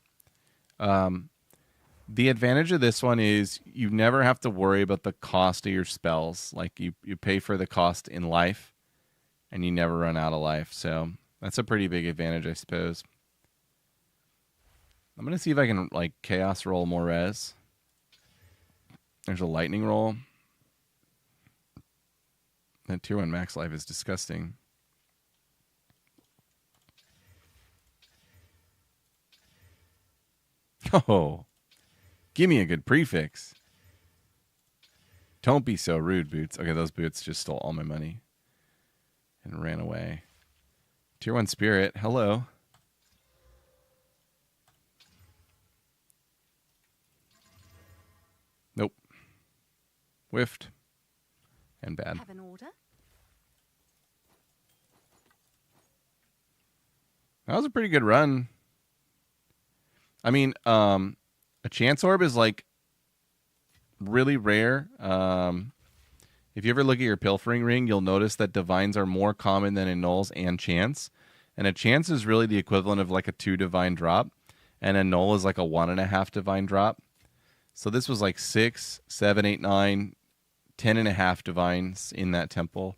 The advantage of this one is you never have to worry about the cost of your spells. Like you pay for the cost in life, and you never run out of life. So that's a pretty big advantage, I suppose. I'm going to see if I can like chaos roll more res. There's a lightning roll. That tier 1 max life is disgusting. Oh, give me a good prefix. Don't be so rude, Boots. Okay, those Boots just stole all my money and ran away. Tier 1 spirit, hello. Nope. Whiffed. And bad. Have an order? That was a pretty good run. I mean, a chance orb is like really rare. If you ever look at your pilfering ring, you'll notice that divines are more common than annuls and chance. And a chance is really the equivalent of like a 2 divine drop. And a null is like a 1.5 divine drop. So this was like 6, 7, 8, 9, 10.5 divines in that temple.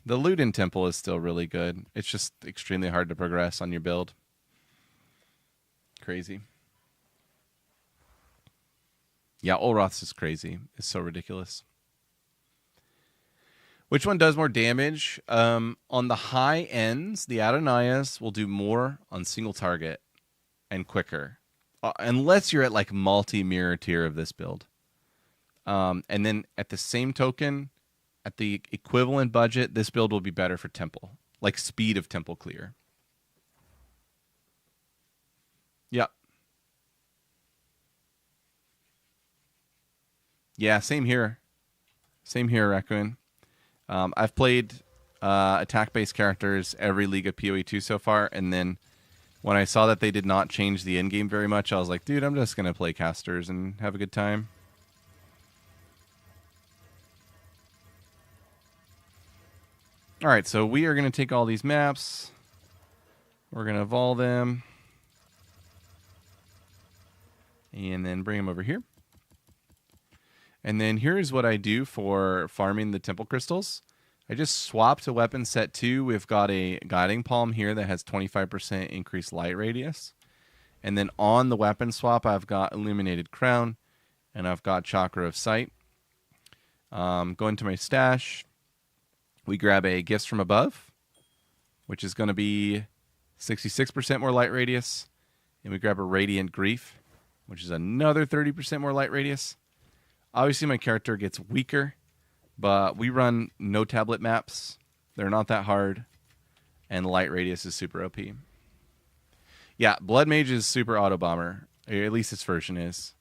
The Luden temple is still really good. It's just extremely hard to progress on your build. Crazy. Yeah, Olroth's is crazy. It's so ridiculous. Which one does more damage? On the high ends, the Adonaias will do more on single target and quicker. Unless you're at like multi-mirror tier of this build. And then at the same token, at the equivalent budget, this build will be better for temple. Like speed of temple clear. Yep. Yeah, same here. Same here, Raccoon. I've played attack-based characters every League of PoE 2 so far, and then when I saw that they did not change the endgame very much, I was like, dude, I'm just going to play casters and have a good time. All right, so we are going to take all these maps. We're going to evolve them. And then bring them over here. And then here's what I do for farming the temple crystals. I just swapped to weapon set 2. We've got a guiding palm here that has 25% increased light radius. And then on the weapon swap, I've got illuminated crown and I've got chakra of sight. Going to my stash, we grab a gifts from above, which is going to be 66% more light radius. And we grab a radiant grief, which is another 30% more light radius. Obviously, my character gets weaker, but we run no tablet maps. They're not that hard, and light radius is super OP. Yeah, Blood Mage is super auto bomber. Or at least its version is.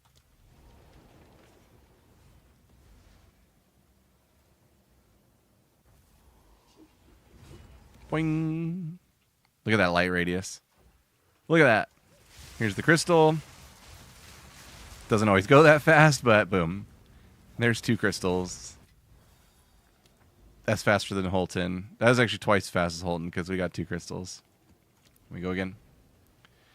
Boing. Look at that light radius. Look at that. Here's the crystal. Doesn't always go that fast, but boom. There's 2 crystals. That's faster than Holton. That was actually twice as fast as Holton because we got 2 crystals. We go again.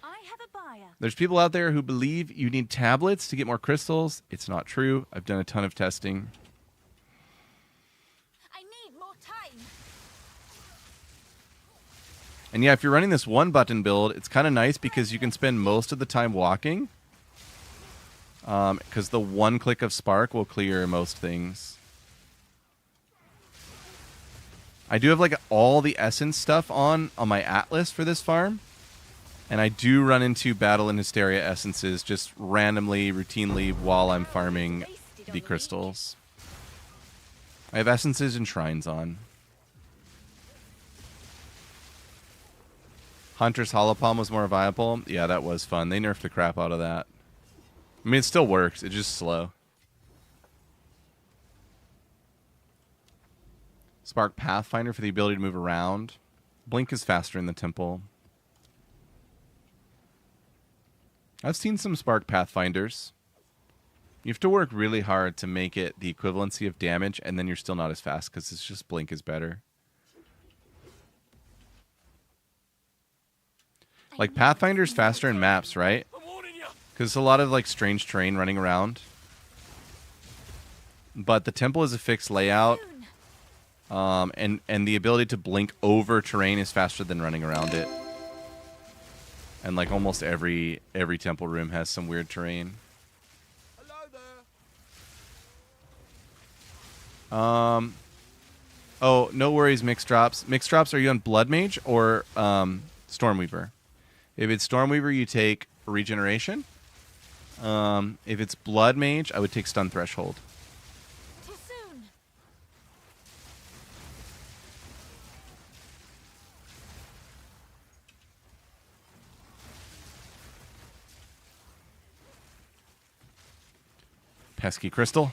I have a buyer. There's people out there who believe you need tablets to get more crystals. It's not true. I've done a ton of testing. I need more time. And yeah, if you're running this one button build, it's kind of nice because you can spend most of the time walking. Because the one click of Spark will clear most things. I do have like all the essence stuff on my Atlas for this farm. And I do run into Battle and Hysteria essences just randomly, routinely while I'm farming the crystals. I have essences and shrines on. Hunter's Holopalm was more viable. Yeah, that was fun. They nerfed the crap out of that. I mean, it still works. It's just slow. Spark Pathfinder for the ability to move around. Blink is faster in the temple. I've seen some Spark Pathfinders. You have to work really hard to make it the equivalency of damage, and then you're still not as fast because it's just Blink is better. Like, Pathfinder's faster in maps, right? Because it's a lot of, like, strange terrain running around. But the temple is a fixed layout. And the ability to blink over terrain is faster than running around it. And, like, almost every temple room has some weird terrain. Oh, no worries, Mixed Drops. Mixed Drops, are you on Blood Mage or Stormweaver? If it's Stormweaver, you take Regeneration. If it's Blood Mage, I would take Stun Threshold. Too soon. Pesky Crystal.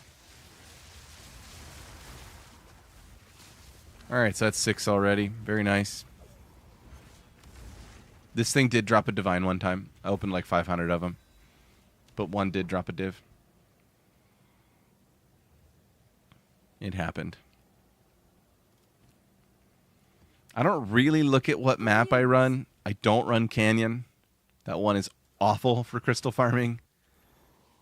Alright, so that's 6 already. Very nice. This thing did drop a Divine one time. I opened like 500 of them. But one did drop a div. It happened. I don't really look at what map I run. I don't run Canyon. That one is awful for crystal farming.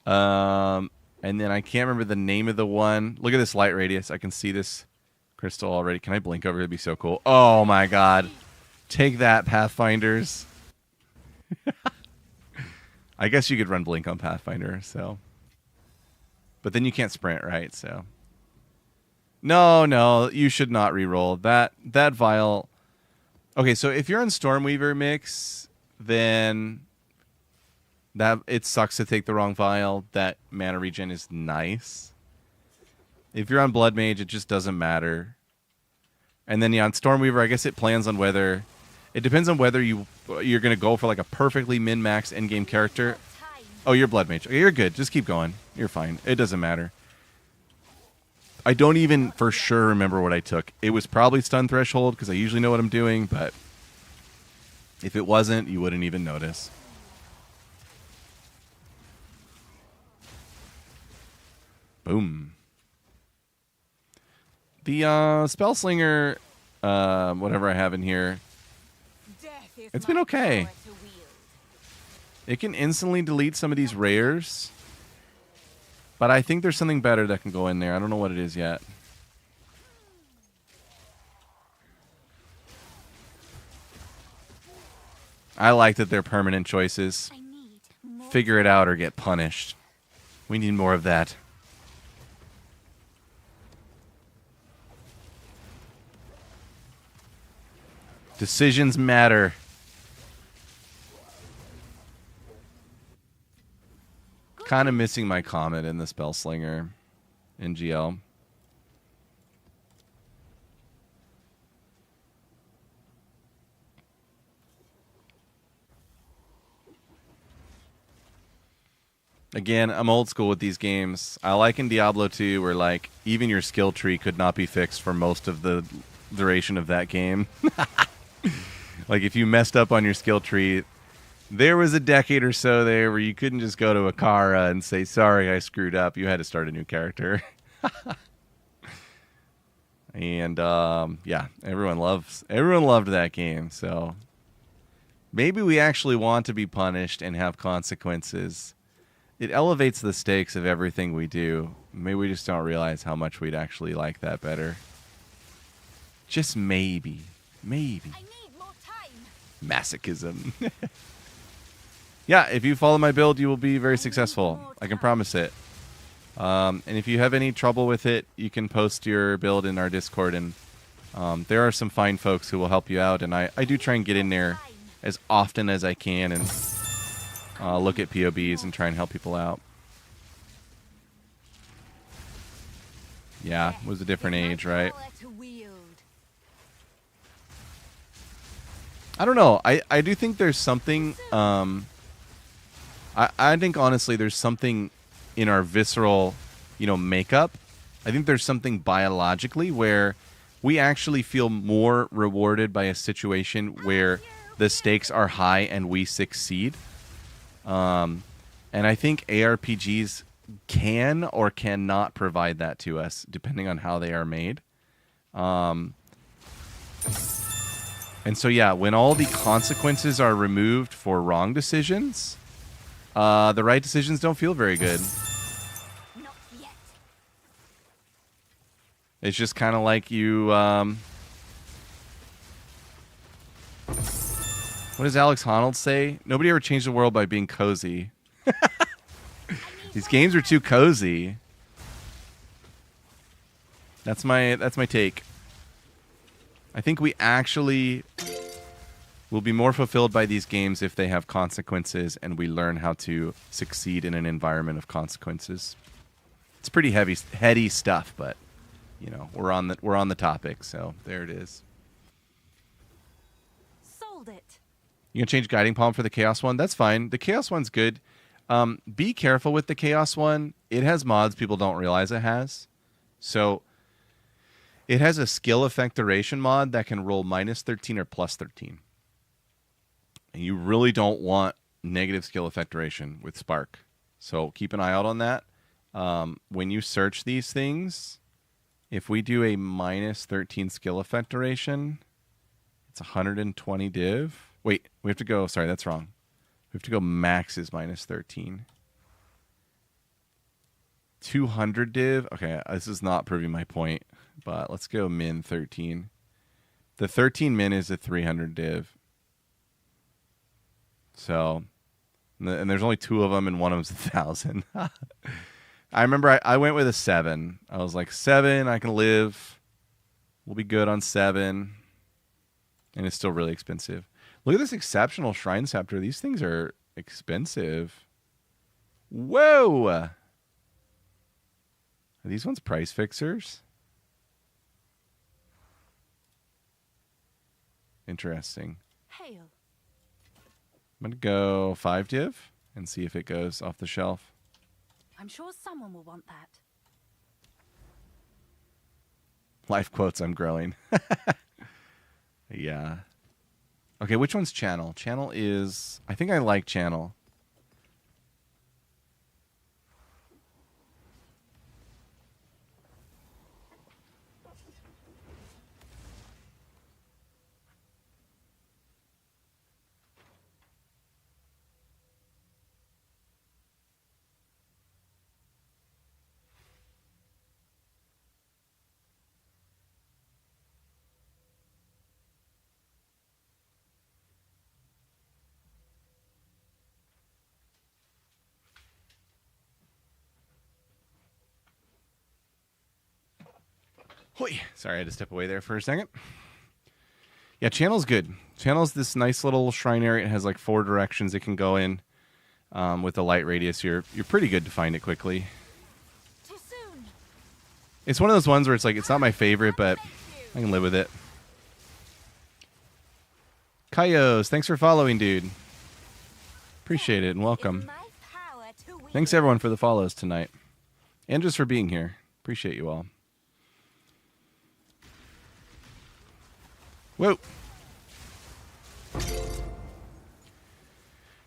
And then I can't remember the name of the one. Look at this light radius. I can see this crystal already. Can I blink over? It'd be so cool. Oh my god. Take that, Pathfinders. I guess you could run Blink on Pathfinder, so. But then you can't sprint, right? So. No, you should not reroll. That vial. Okay, so if you're on Stormweaver mix, then that it sucks to take the wrong vial. That mana regen is nice. If you're on Blood Mage, it just doesn't matter. And then yeah, on Stormweaver, I guess it plans on whether... It depends on whether you're going to go for like a perfectly min-max endgame character. Oh, you're Blood Mage. Okay, you're good. Just keep going. You're fine. It doesn't matter. I don't even for sure remember what I took. It was probably Stun Threshold because I usually know what I'm doing, but if it wasn't, you wouldn't even notice. Boom. The Spellslinger, whatever I have in here, it's been okay. It can instantly delete some of these rares, but I think there's something better that can go in there. I don't know what it is yet. I like that they're permanent choices. Figure it out or get punished. We need more of that. Decisions matter. Kind of missing my Comet in the Spellslinger in GL. Again, I'm old school with these games. I like in Diablo 2 where like even your skill tree could not be fixed for most of the duration of that game. Like if you messed up on your skill tree, there was a decade or so there where you couldn't just go to Akara and say, sorry, I screwed up. You had to start a new character. And yeah, everyone loved that game. So maybe we actually want to be punished and have consequences. It elevates the stakes of everything we do. Maybe we just don't realize how much we'd actually like that better. Just maybe. Maybe. I need more time. Masochism. Yeah, if you follow my build, you will be very successful. I can promise it. And if you have any trouble with it, you can post your build in our Discord, and there are some fine folks who will help you out. And I do try and get in there as often as I can and look at POBs and try and help people out. Yeah, it was a different age, right? I don't know. I do think there's something... I think, honestly, there's something in our visceral, makeup. I think there's something biologically where we actually feel more rewarded by a situation where the stakes are high and we succeed. And I think ARPGs can or cannot provide that to us, depending on how they are made. And so, yeah, when all the consequences are removed for wrong decisions, the right decisions don't feel very good. Not yet. It's just kind of like you... what does Alex Honnold say? Nobody ever changed the world by being cozy. These games are too cozy. That's my take. I think we actually will be more fulfilled by these games if they have consequences and we learn how to succeed in an environment of consequences. It's pretty heady stuff, but we're on the topic, so there it is. Sold it. You can change Guiding Palm for the Chaos one. That's fine. The Chaos one's good. Be careful with the Chaos one. It has mods people don't realize it has. So it has a skill effect duration mod that can roll -13 or +13. And you really don't want negative skill effect duration with Spark. So keep an eye out on that. When you search these things, if we do a -13 skill effect duration, it's 120 div. Wait, we have to go... Sorry, that's wrong. We have to go max is -13. 200 div. Okay, this is not proving my point, but let's go min 13. The 13 min is a 300 div. So, and there's only 2 of them, and one of them's 1,000. I remember I went with a 7. I was like, 7, I can live. We'll be good on 7. And it's still really expensive. Look at this exceptional Shrine Scepter. These things are expensive. Whoa! Are these ones price fixers? Interesting. Hail. I'm going to go 5 div and see if it goes off the shelf. I'm sure someone will want that. Life quotes, I'm growing. Yeah. Okay, which one's channel? Channel is... I think I like channel. Hoi. Sorry, I had to step away there for a second. Yeah, channel's good. Channel's this nice little shrine area. It has like 4 directions it can go in. With the light radius, you're pretty good to find it quickly. Too soon. It's one of those ones where it's like, it's not my favorite, but I can live with it. Kaios, thanks for following, dude. Appreciate it and welcome. Thanks everyone for the follows tonight. And just for being here. Appreciate you all. Whoa.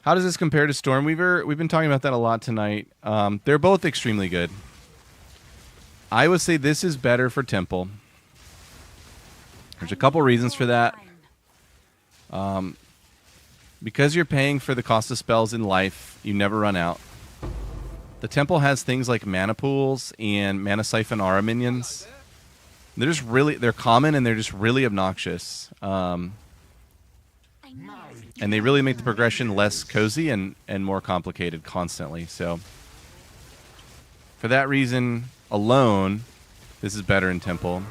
How does this compare to Stormweaver? We've been talking about that a lot tonight. They're both extremely good. I would say this is better for Temple. There's a couple reasons for that. Because you're paying for the cost of spells in life, you never run out. The Temple has things like mana pools and mana siphon aura minions. They're common and they're just really obnoxious. I And they really make the progression less cozy and more complicated constantly. So for that reason alone, this is better in Temple.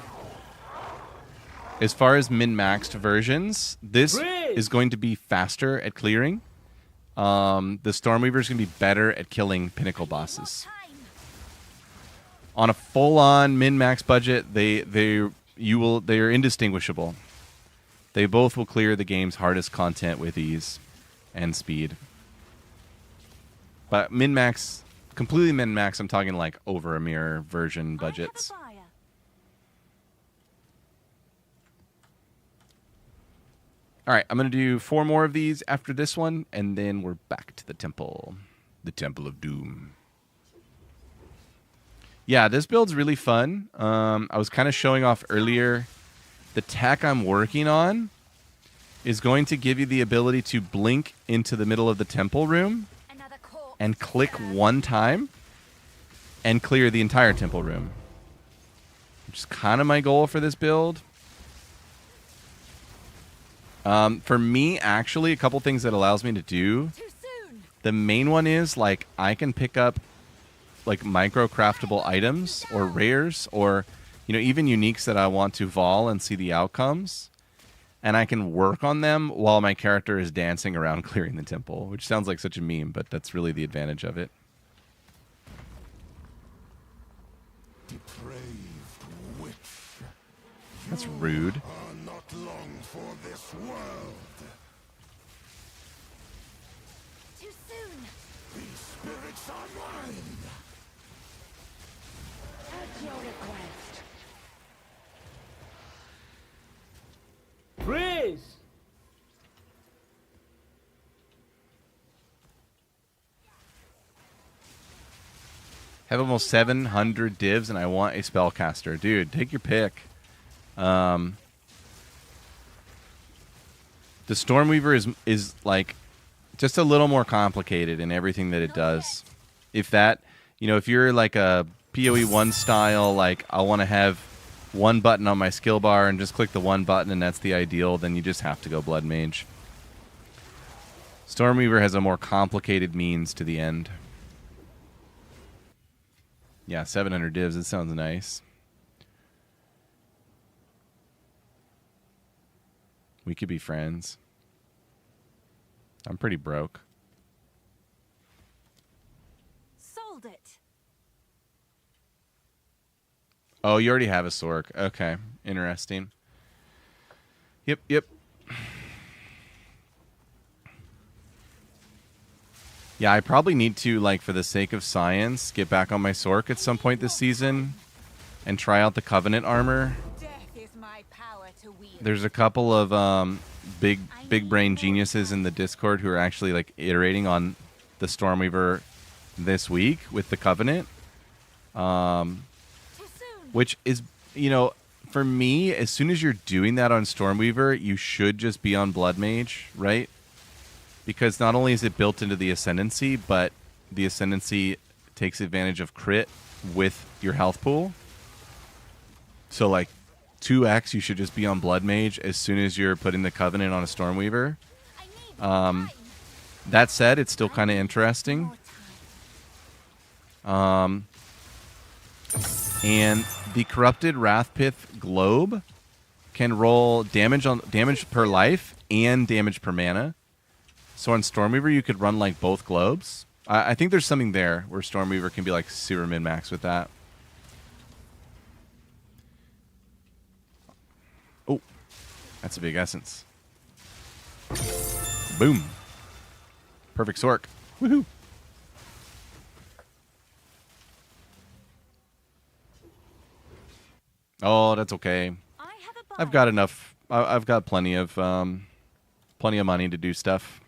As far as min-maxed versions, this is going to be faster at clearing. The Stormweaver is going to be better at killing pinnacle bosses. On a full-on min-max budget, they are indistinguishable. They both will clear the game's hardest content with ease and speed. But min-max, completely min-max, I'm talking like over a mirror version budgets. All right, I'm going to do 4 more of these after this one, and then we're back to the temple. The Temple of Doom. Yeah, this build's really fun. I was kind of showing off earlier. The tech I'm working on is going to give you the ability to blink into the middle of the temple room and click 1 time and clear the entire temple room. Which is kind of my goal for this build. For me, actually, a couple things that allows me to do. The main one is, like, I can pick up, like, micro-craftable items or rares or, you know, even uniques that I want to vol and see the outcomes. And I can work on them while my character is dancing around clearing the temple, which sounds like such a meme, but that's really the advantage of it. Depraved witch. That's rude. Are not long for this world. Too soon. These spirits are mine. At your request. Praise. Have almost 700 divs, and I want a spellcaster. Dude, take your pick. The Stormweaver is like just a little more complicated in everything that it does. If that, you know, if you're like a PoE 1 style, like I want to have 1 button on my skill bar and just click the 1 button and that's the ideal, then you just have to go Blood Mage. Stormweaver has a more complicated means to the end. Yeah, 700 divs, it sounds nice. We could be friends. I'm pretty broke. Sold it. Oh, you already have a Sork. Okay, interesting. Yep. Yeah, I probably need to, like, for the sake of science, get back on my Sork at some point this season and try out the Covenant armor. Death is my power to wield. There's a couple of big brain geniuses in the Discord who are actually, like, iterating on the Stormweaver this week with the Covenant. Which is, you know, for me, as soon as you're doing that on Stormweaver, you should just be on Blood Mage, right? Because not only is it built into the Ascendancy, but the Ascendancy takes advantage of crit with your health pool. So, like, 2x, you should just be on Blood Mage as soon as you're putting the Covenant on a Stormweaver. That said, it's still kind of interesting. And the Corrupted Wrathpith Globe can roll damage per life and damage per mana. So on Stormweaver, you could run like both globes. I think there's something there where Stormweaver can be like super min-max with that. Oh, that's a big essence. Boom. Perfect Sork. Woohoo. Oh, that's okay. I've got enough. I've got plenty of money to do stuff.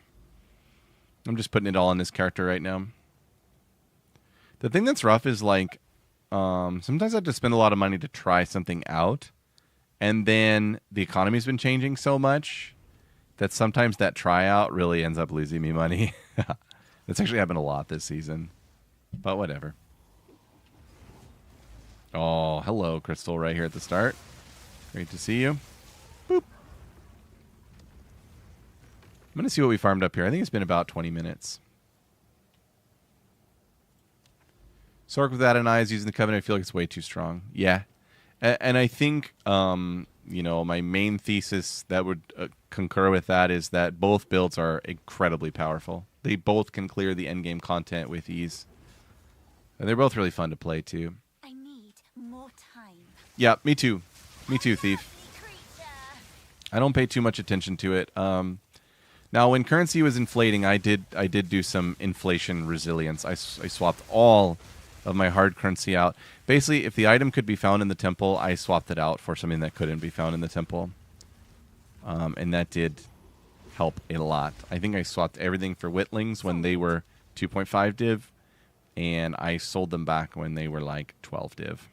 I'm just putting it all on this character right now. The thing that's rough is, like, sometimes I have to spend a lot of money to try something out, and then the economy's been changing so much that sometimes that tryout really ends up losing me money. That's actually happened a lot this season, but whatever. Oh, hello, Crystal, right here at the start. Great to see you. Boop. going to see what we farmed up here. I think it's been about 20 minutes. Sork with Adonai using the Covenant. I feel like it's way too strong. Yeah. And I think, you know, my main thesis that would concur with that is that both builds are incredibly powerful. They both can clear the endgame content with ease. And they're both really fun to play, too. I need more time. Yeah, me too. Me too, Thief. I don't pay too much attention to it. Now, when currency was inflating, I did do some inflation resilience. I swapped all of my hard currency out. Basically, if the item could be found in the temple, I swapped it out for something that couldn't be found in the temple. And that did help a lot. I think I swapped everything for Witlings when they were 2.5 div, and I sold them back when they were like 12 div.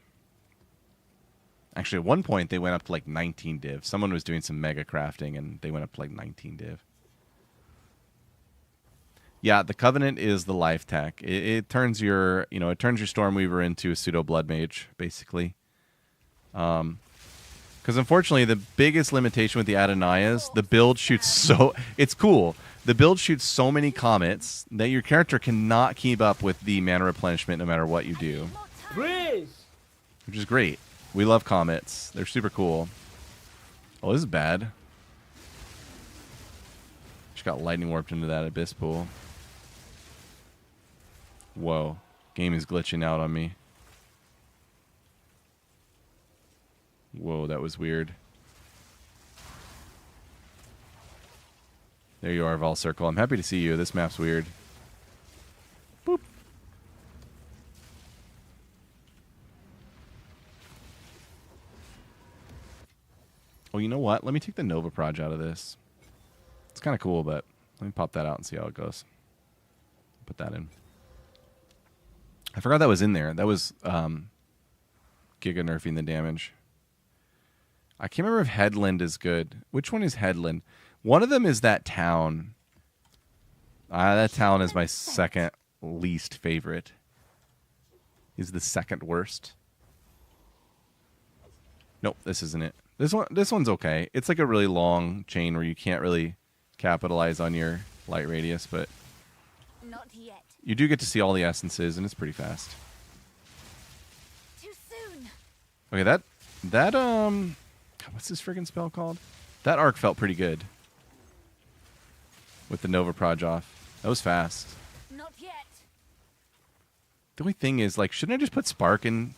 Actually, at one point, they went up to like 19 div. Someone was doing some mega crafting, and they went up to like 19 div. Yeah, the Covenant is the life tech. It turns your, you know, it turns your Stormweaver into a pseudo Blood Mage, basically. Because unfortunately, the biggest limitation with the Adonai is the build shoots so... It's cool. The build shoots so many comets that your character cannot keep up with the mana replenishment no matter what you do. Praise! Which is great. We love comets. They're super cool. Oh, this is bad. Just got lightning warped into that abyss pool. Whoa. Game is glitching out on me. Whoa, that was weird. There you are, Vol Circle. I'm happy to see you. This map's weird. Boop. Oh, you know what? Let me take the Nova Proj out of this. It's kind of cool, but let me pop that out and see how it goes. Put that in. I forgot that was in there. That was Giga nerfing the damage. I can't remember if Headland is good. Which one is Headland? One of them is that town. That town is my second least favorite. Is the second worst. Nope, this isn't it. This one's okay. It's like a really long chain where you can't really capitalize on your light radius, but Not yet. you do get to see all the essences, and it's pretty fast. Too soon. Okay, that what's this friggin' spell called? That arc felt pretty good. With the Nova Proj off. That was fast. Not yet. The only thing is, like, shouldn't I just put Spark in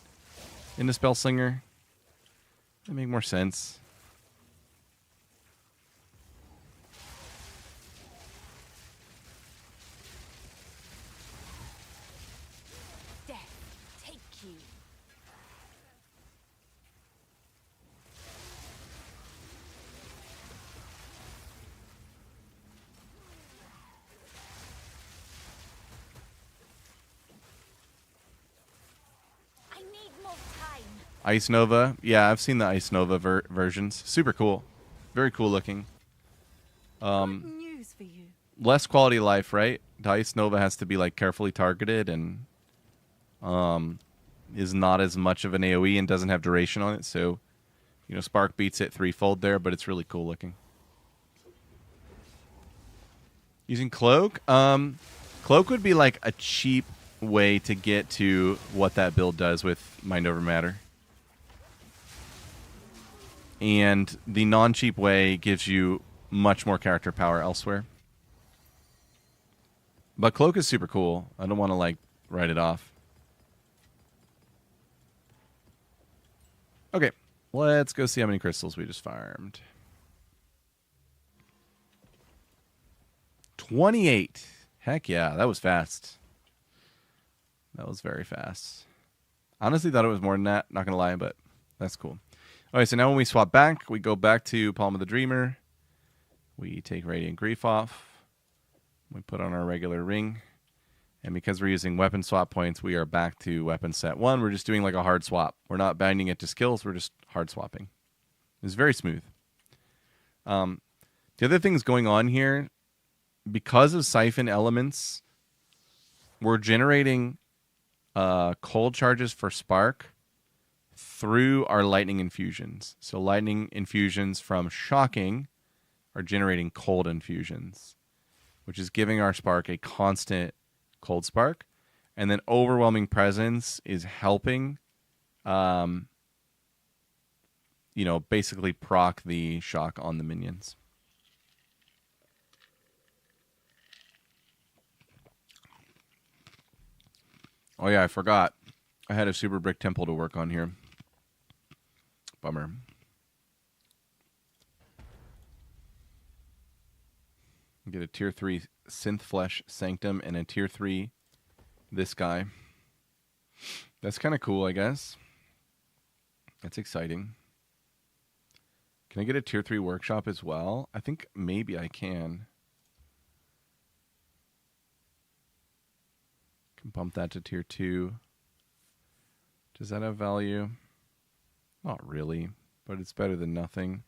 the Spell Slinger? That'd make more sense. Death, take you. I need more time. Ice Nova. Yeah, I've seen the Ice Nova versions. Super cool. Very cool looking. What news for you? Less quality of life, right? The Ice Nova has to be like carefully targeted and is not as much of an AoE and doesn't have duration on it. So, you know, Spark beats it threefold there, but it's really cool looking. Using Cloak? Cloak would be like a cheap way to get to what that build does with Mind Over Matter. And the non-cheap way gives you much more character power elsewhere. But Cloak is super cool. I don't want to, like, write it off. Okay, let's go see how many crystals we just farmed. 28. Heck yeah, that was fast. That was very fast. Honestly thought it was more than that, not going to lie, but that's cool. All right, so now when we swap back, we go back to Palm of the Dreamer. We take Radiant Grief off. We put on our regular ring. And because we're using weapon swap points, we are back to weapon set 1. We're just doing like a hard swap. We're not binding it to skills. We're just hard swapping. It's very smooth. The other things going on here, because of Siphon elements, we're generating cold charges for Spark through our lightning infusions. So lightning infusions from Shocking are generating cold infusions. which is giving our spark a constant cold spark. And then Overwhelming Presence is helping, basically proc the shock on the minions. Oh, yeah, I forgot. I had a Super Brick Temple to work on here. Bummer. Get a tier 3 Synth Flesh Sanctum and a tier 3 this guy. That's kind of cool, I guess. That's exciting. Can I get a tier 3 workshop as well? I think maybe I can. Can bump that to tier 2. Does that have value? Not really, but it's better than nothing.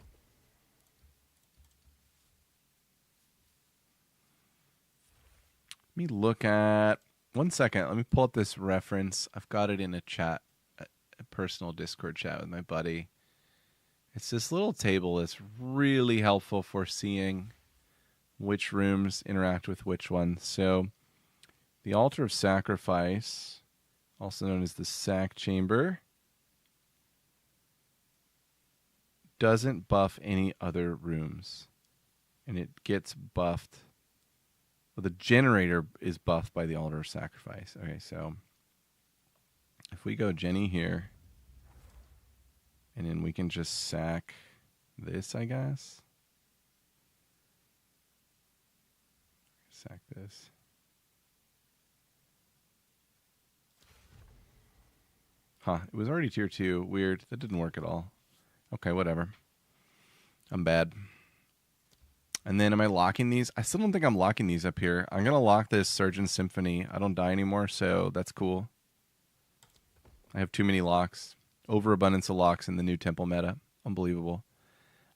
Let me look at... One second. Let me pull up this reference. I've got it in a chat, a personal Discord chat with my buddy. It's this little table that's really helpful for seeing which rooms interact with which ones. So, the Altar of Sacrifice, also known as the Sac Chamber, doesn't buff any other rooms. And it gets buffed. Well, the generator is buffed by the Altar of Sacrifice. Okay, so if we go Jenny here, and then we can just sack this, I guess. Sack this. Huh, it was already tier 2. Weird. That didn't work at all. Okay, whatever. I'm bad. And then am I locking these? I still don't think I'm locking these up here. I'm going to lock this Surgeon Symphony. I don't die anymore, so that's cool. I have too many locks. Overabundance of locks in the new temple meta. Unbelievable.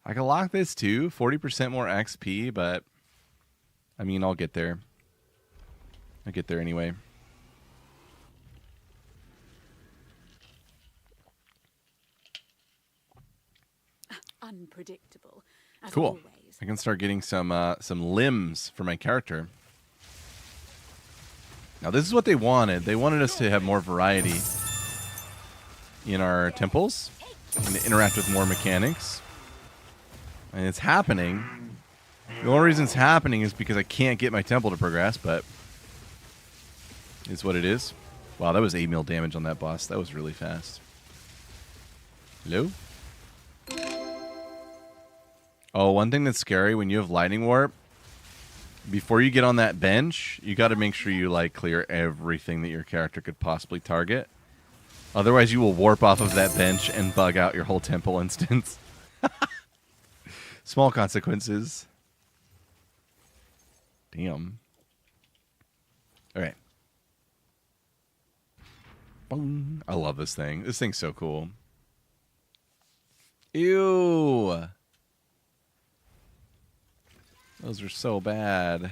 I can lock this too. 40% more XP, but I mean, I'll get there. I'll get there anyway. Unpredictable. As Cool. always. I can start getting some limbs for my character. Now, this is what they wanted. They wanted us to have more variety in our temples and to interact with more mechanics. And it's happening. The only reason it's happening is because I can't get my temple to progress, but it's what it is. Wow, that was 8 mil damage on that boss. That was really fast. Hello? Oh, one thing that's scary when you have Lightning Warp, before you get on that bench, you got to make sure you clear everything that your character could possibly target. Otherwise, you will warp off of that bench and bug out your whole temple instance. Small consequences. Damn. All right. Boom. I love this thing. This thing's so cool. Ew. Those are so bad. I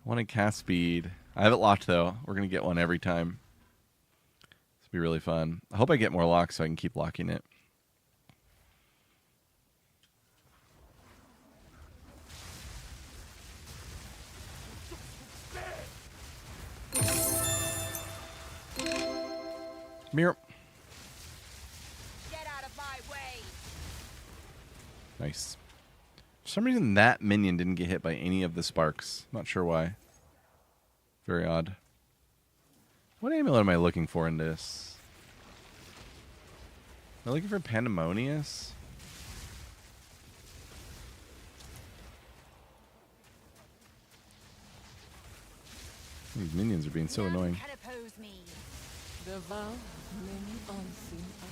wanted cast speed. I have it locked, though. We're going to get one every time. This will be really fun. I hope I get more locks so I can keep locking it. Mirror. Get out of my way. Nice. For some reason, that minion didn't get hit by any of the sparks. Not sure why. Very odd. What amulet am I looking for in this? Am I looking for Pandemonious? These minions are being so None annoying. can oppose me. The vow of many unseen eyes.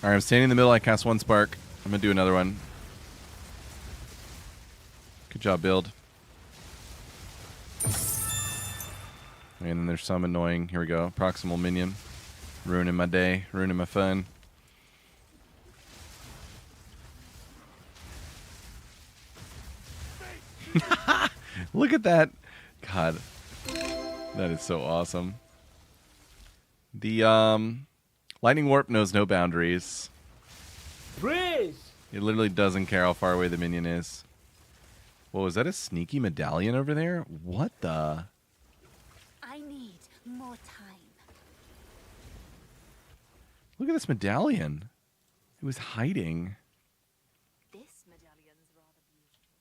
Alright, I'm standing in the middle. I cast one spark. I'm going to do another one. Good job, build. And then there's some annoying. Here we go. Proximal minion. Ruining my day. Ruining my fun. Look at that. God. That is so awesome. The Lightning Warp knows no boundaries. Praise. It literally doesn't care how far away the minion is. Whoa, is that a sneaky medallion over there? What the? I need more time. Look at this medallion. It was hiding. This medallion's rather beautiful.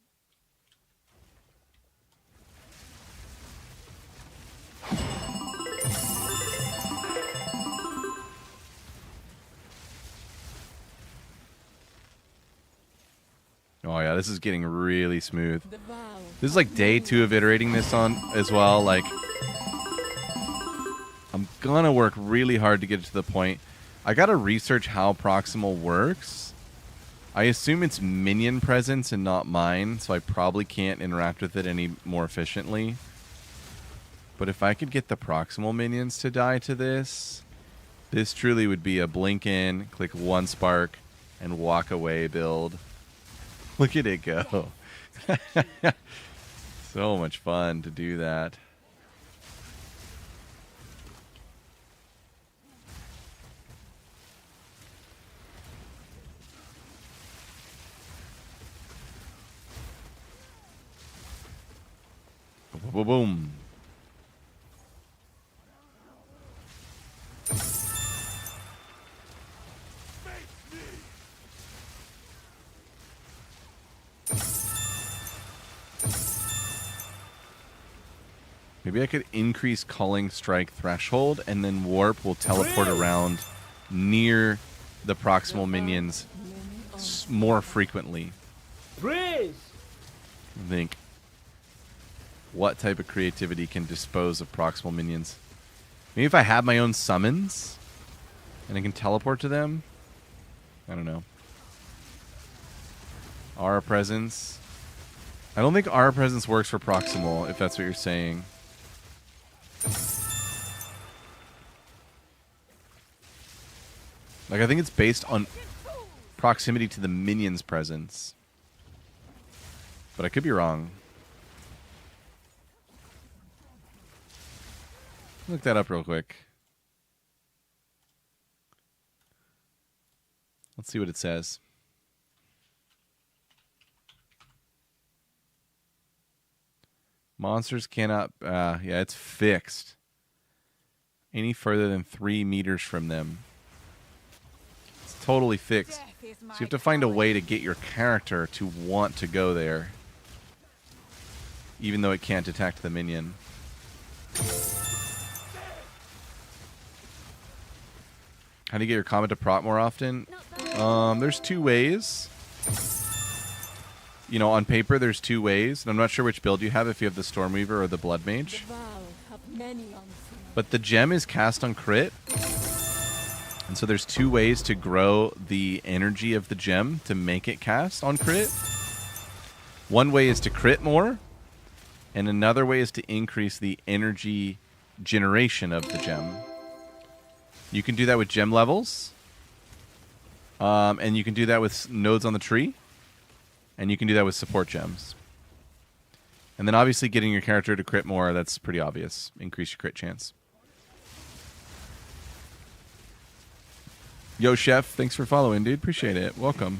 Oh yeah, this is getting really smooth. The vow. This is like day 2 of iterating this on as well. Like, I'm gonna work really hard to get it to the point. I gotta research how proximal works. I assume it's minion presence and not mine, so I probably can't interact with it any more efficiently. But if I could get the proximal minions to die to this, this truly would be a blink in, click 1 spark, and walk away build. Look at it go. So much fun to do that. Boom, boom, boom. Maybe I could increase Culling Strike threshold, and then Warp will teleport around near the proximal minions more frequently. Praise! I think. What type of creativity can dispose of proximal minions? Maybe if I have my own summons, and I can teleport to them? I don't know. Aura Presence. I don't think Aura Presence works for proximal, if that's what you're saying. Like, I think it's based on proximity to the minion's presence. But I could be wrong. Look that up real quick. Let's see what it says. Monsters cannot... yeah, it's fixed. Any further than 3 meters from them. It's totally fixed. Death is my So you have to find a calling. way to get your character to want to go there. Even though it can't detect the minion. How do you get your comet to prot more often? There's 2 ways. You know, on paper, there's 2 ways. And I'm not sure which build you have, if you have the Stormweaver or the Blood The Mage. vow have many answers. But the gem is cast on crit. And so there's 2 ways to grow the energy of the gem to make it cast on crit. One way is to crit more. And another way is to increase the energy generation of the gem. You can do that with gem levels. And you can do that with nodes on the tree. And you can do that with support gems. And then obviously getting your character to crit more, that's pretty obvious. Increase your crit chance. Yo, Chef, thanks for following, dude. Appreciate it. Welcome.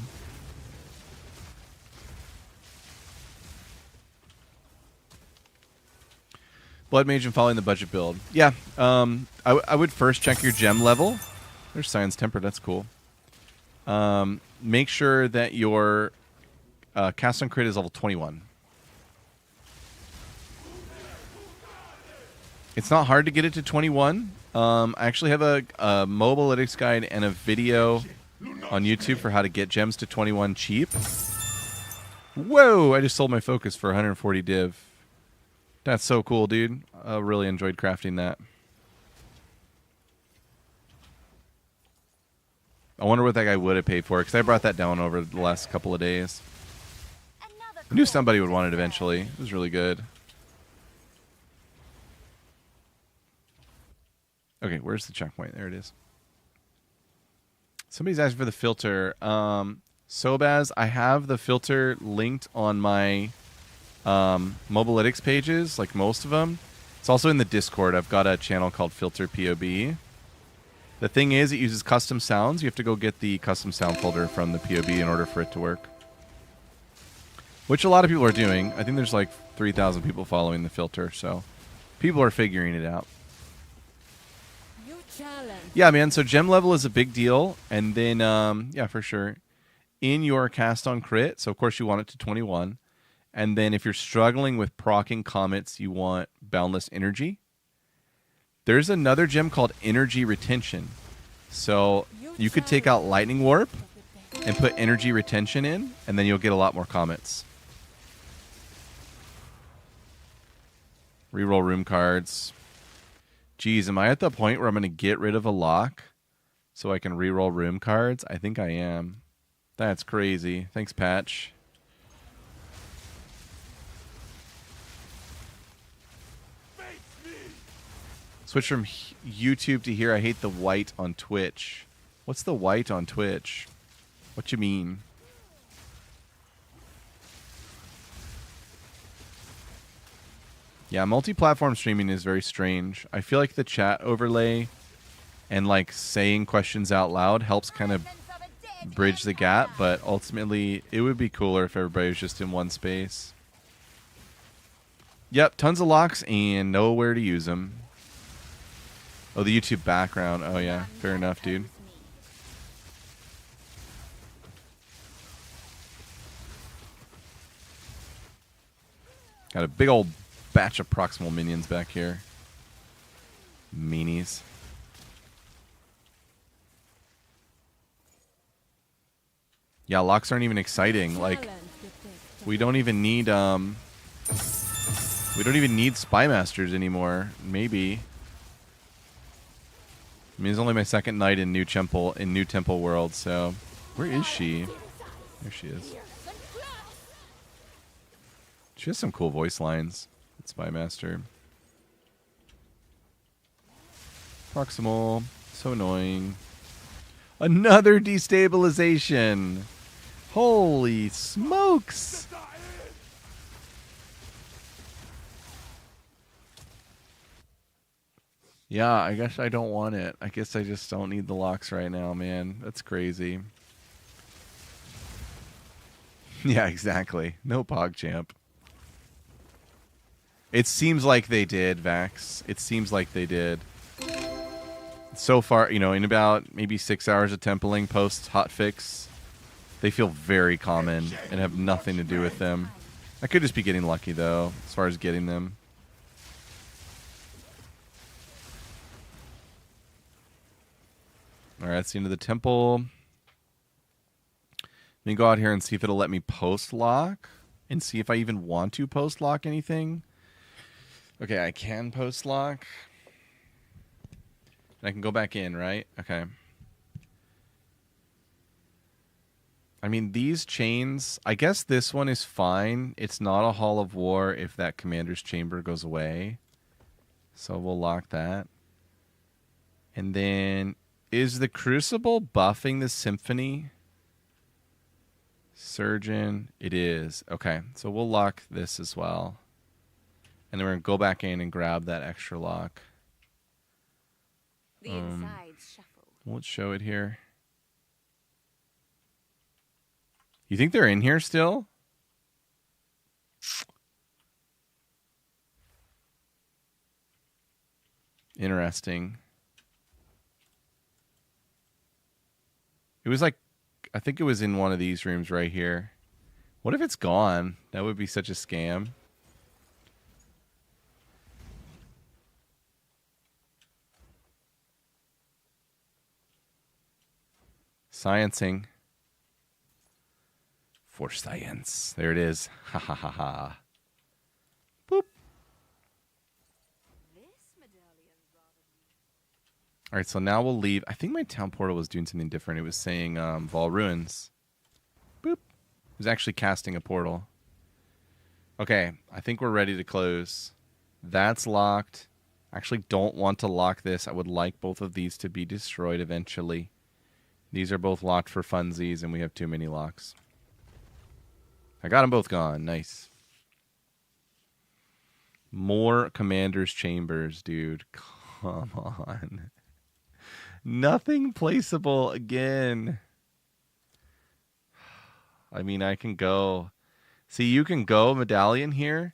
Blood Mage and following the budget build. Yeah, I would first check your gem level. There's Science Tempered, that's cool. Make sure that your cast on crit is level 21. It's not hard to get it to 21. I actually have a Mobalytics guide and a video on YouTube for how to get gems to 21 cheap. Whoa, I just sold my focus for 140 div. That's so cool, dude. I really enjoyed crafting that. I wonder what that guy would have paid for it, because I brought that down over the last couple of days. Another I knew cause somebody would to want it burn. eventually. It was really good. Okay, where's the checkpoint? There it is. Somebody's asking for the filter. Sobaz, I have the filter linked on my Mobalytics pages, like most of them. It's also in the Discord. I've got a channel called Filter POB. The thing is, it uses custom sounds. You have to go get the custom sound folder from the POB in order for it to work. which a lot of people are doing. I think there's like 3,000 people following the filter, so people are figuring it out. You challenge. Yeah, man. So gem level is a big deal, and then yeah, for sure, in your cast on crit. So of course you want it to 21, and then if you're struggling with proccing comets, you want boundless energy. There's another gem called energy retention. So you could take out lightning warp and put energy retention in, and then you'll get a lot more comets. Reroll room cards. Geez, am I at the point where I'm going to get rid of a lock so I can reroll room cards? I think I am. That's crazy. Thanks, Patch. Switch from YouTube to here. I hate the white on Twitch. What's the white on Twitch? What you mean? Yeah, multi-platform streaming is very strange. I feel like the chat overlay and like saying questions out loud helps kind of bridge the gap, but ultimately it would be cooler if everybody was just in one space. Yep, tons of locks and nowhere to use them. Oh, the YouTube background. Oh yeah, fair enough, dude. Got a big old batch of proximal minions back here. Meanies. Yeah, locks aren't even exciting. Like, we don't even need spy masters anymore. Maybe. I mean, it's only my second night in New Temple World, so where is she? There she is. She has some cool voice lines. Spy Master. Proximal. So annoying. Another destabilization. Holy smokes. Yeah, I guess I don't want it. I guess I just don't need the locks right now, man. That's crazy. Yeah, exactly. No PogChamp. It seems like they did, Vax. It seems like they did. So far, you know, in about maybe 6 hours of templing post hotfix, they feel very common and have nothing to do with them. I could just be getting lucky, though, as far as getting them. All right, that's the end of the temple. Let me go out here and see if it'll let me post lock and see if I even want to post lock anything. Okay, I can post lock. And I can go back in, right? Okay. I mean, these chains, I guess this one is fine. It's not a Hall of War if that Commander's Chamber goes away. So we'll lock that. And then, is the Crucible buffing the Symphony? Surgeon, it is. Okay, so we'll lock this as well. And then we're going to go back in and grab that extra lock. The insides shuffle. Let's show it here. You think they're in here still? Interesting. It was like, I think it was in one of these rooms right here. What if it's gone? That would be such a scam. Sciencing. For science. There it is. Ha ha ha ha. Boop. All right, so now we'll leave. I think my town portal was doing something different. It was saying Vol Ruins. Boop. It was actually casting a portal. Okay, I think we're ready to close. That's locked. I actually don't want to lock this. I would like both of these to be destroyed eventually. These are both locked for funsies, and we have too many locks. I got them both gone. Nice. More Commander's Chambers, dude. Come on. Nothing placeable again. I mean, I can go See, you can go medallion here,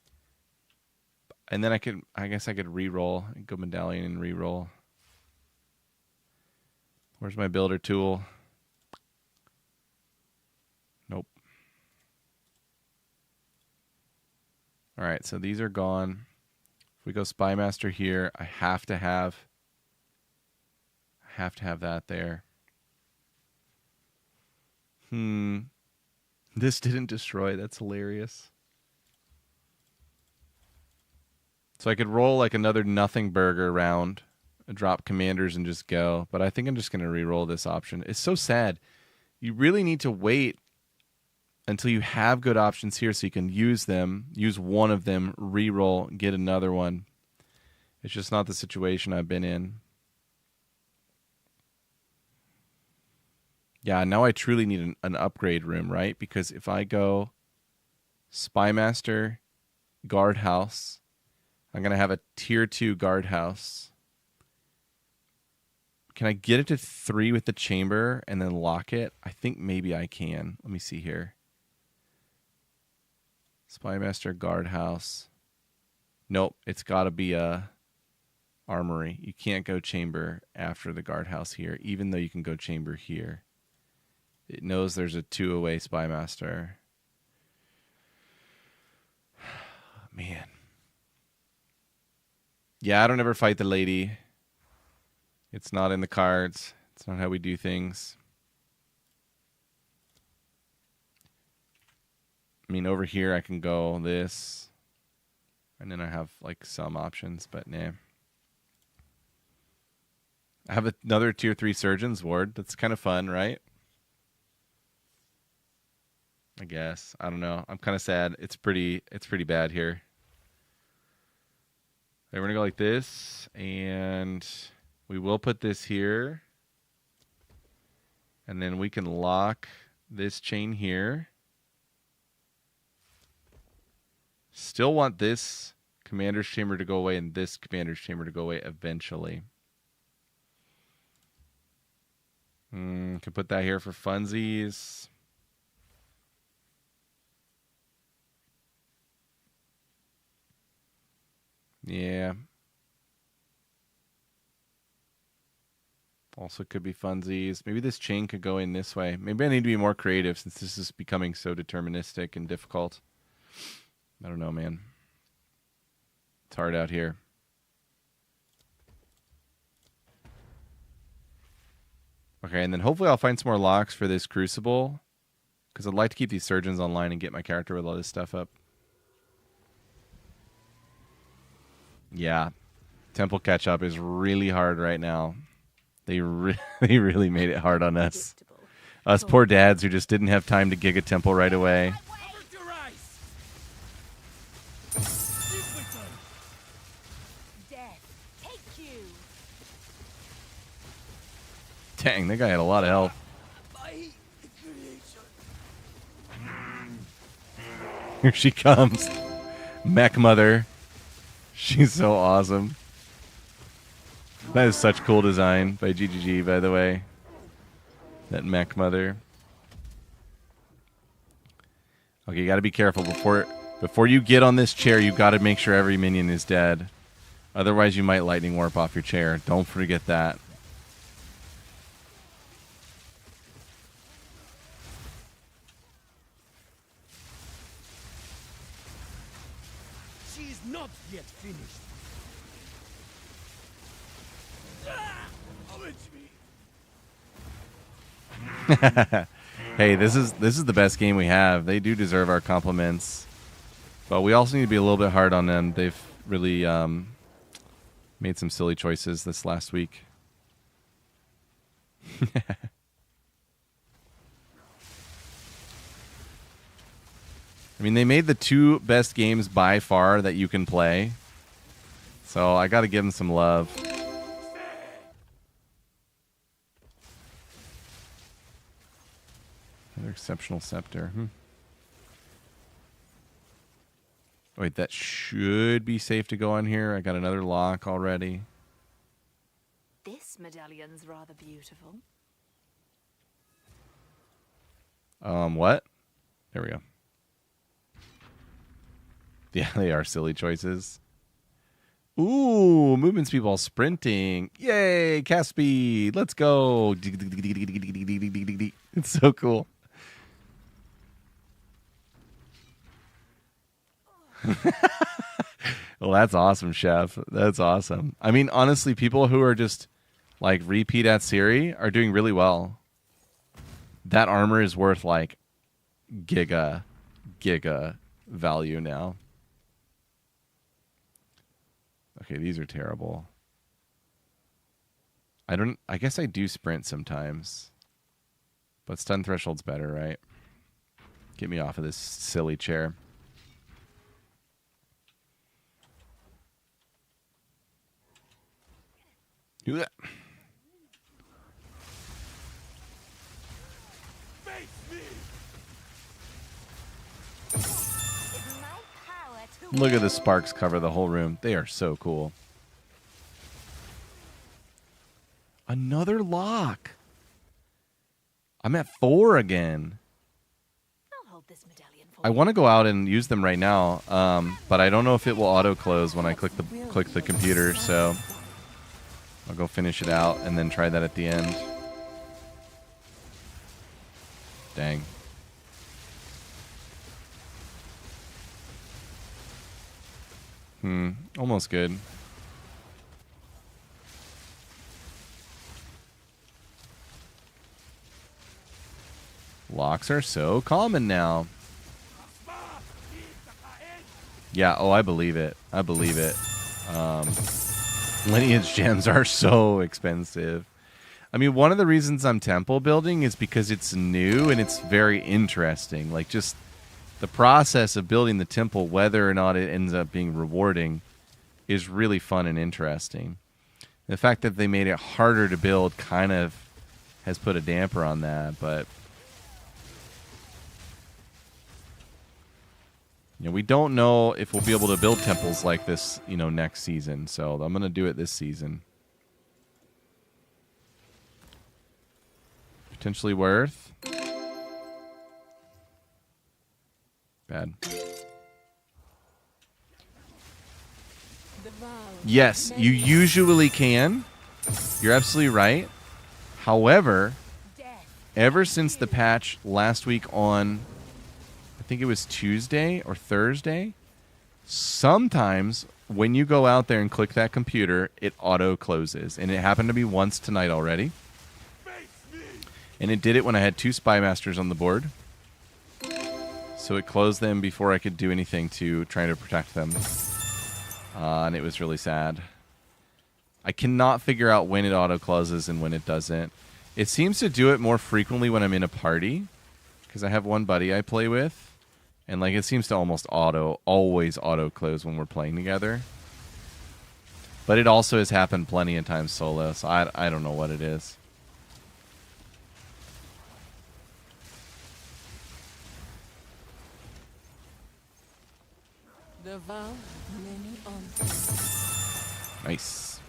and then I guess I could re-roll. Go medallion and re-roll. Where's my builder tool? Nope. All right, so these are gone. If we go Spy Master here, I have to have that there. This didn't destroy. That's hilarious. So I could roll like another nothing burger round, drop commanders and just go. But I think I'm just going to re-roll this option. It's so sad. You really need to wait until you have good options here so you can use them, use one of them, re-roll, get another one. It's just not the situation I've been in. Yeah, now I truly need an upgrade room, right? Because if I go Spymaster, Guardhouse, I'm going to have a tier 2 Guardhouse. Can I get it to 3 with the chamber and then lock it? I think maybe I can. Let me see here. Spymaster, Guardhouse. Nope, it's got to be a armory. You can't go chamber after the Guardhouse here, even though you can go chamber here. It knows there's a 2-away Spymaster. Man. Yeah, I don't ever fight the lady. It's not in the cards. It's not how we do things. I mean, over here I can go this. And then I have like some options, but nah. I have another tier 3 Surgeon's Ward. That's kind of fun, right? I guess. I don't know. I'm kind of sad. It's pretty bad here. Okay, we're going to go like this, and we will put this here. And then we can lock this chain here. Still want this commander's chamber to go away and this commander's chamber to go away eventually. Can put that here for funsies. Yeah. Also could be funsies. Maybe this chain could go in this way. Maybe I need to be more creative since this is becoming so deterministic and difficult. I don't know, man. It's hard out here. Okay, and then hopefully I'll find some more locks for this Crucible, because I'd like to keep these surgeons online and get my character with all this stuff up. Yeah. Temple catch-up is really hard right now. They really made it hard on us. Us poor dads who just didn't have time to gig a temple right away. Dang, that guy had a lot of health. Here she comes. Mech Mother. She's so awesome. That is such cool design by GGG, by the way. That Mech Mother. Okay, you got to be careful before you get on this chair. You got to make sure every minion is dead. Otherwise, you might lightning warp off your chair. Don't forget that. She's not yet finished. Hey, this is the best game we have. They do deserve our compliments, but we also need to be a little bit hard on them. They've really made some silly choices this last week. I mean, they made the 2 best games by far that you can play, so I got to give them some love. Another exceptional scepter. Wait, that should be safe to go on here. I got another lock already. This medallion's rather beautiful. What? There we go. Yeah, they are silly choices. Ooh, movement speed while sprinting. Yay, cast speed. Let's go. It's so cool. Well, that's awesome, Chef. That's awesome. I mean, honestly, people who are just like repeat at Siri are doing really well. That armor is worth like giga value now. Okay, these are terrible. I guess I do sprint sometimes. But stun threshold's better, right? Get me off of this silly chair. Do that. Look at the sparks cover the whole room. They are so cool. Another lock. I'm at 4 again. I'll hold this medallion for I you. want to go out and use them right now, but I don't know if it will auto close when I click the computer. So I'll go finish it out and then try that at the end. Dang. Almost good. Locks are so common now. Yeah, oh, I believe it. I believe it. Lineage gems are so expensive. I mean, one of the reasons I'm temple building is because it's new and it's very interesting. Like, just the process of building the temple, whether or not it ends up being rewarding, is really fun and interesting. The fact that they made it harder to build kind of has put a damper on that, but you know, we don't know if we'll be able to build temples like this, you know, next season. So I'm going to do it this season. Potentially worth. Bad. Yes, you usually can. You're absolutely right. However, ever since the patch last week on, I think it was Tuesday or Thursday, sometimes when you go out there and click that computer, it auto closes. And it happened to me once tonight already. And it did it when I had 2 Spy Masters on the board. So it closed them before I could do anything to try to protect them. And it was really sad. I cannot figure out when it auto closes and when it doesn't. It seems to do it more frequently when I'm in a party, because I have one buddy I play with, and like it seems to almost always auto close when we're playing together. But it also has happened plenty of times solo, so I don't know what it is. Nice.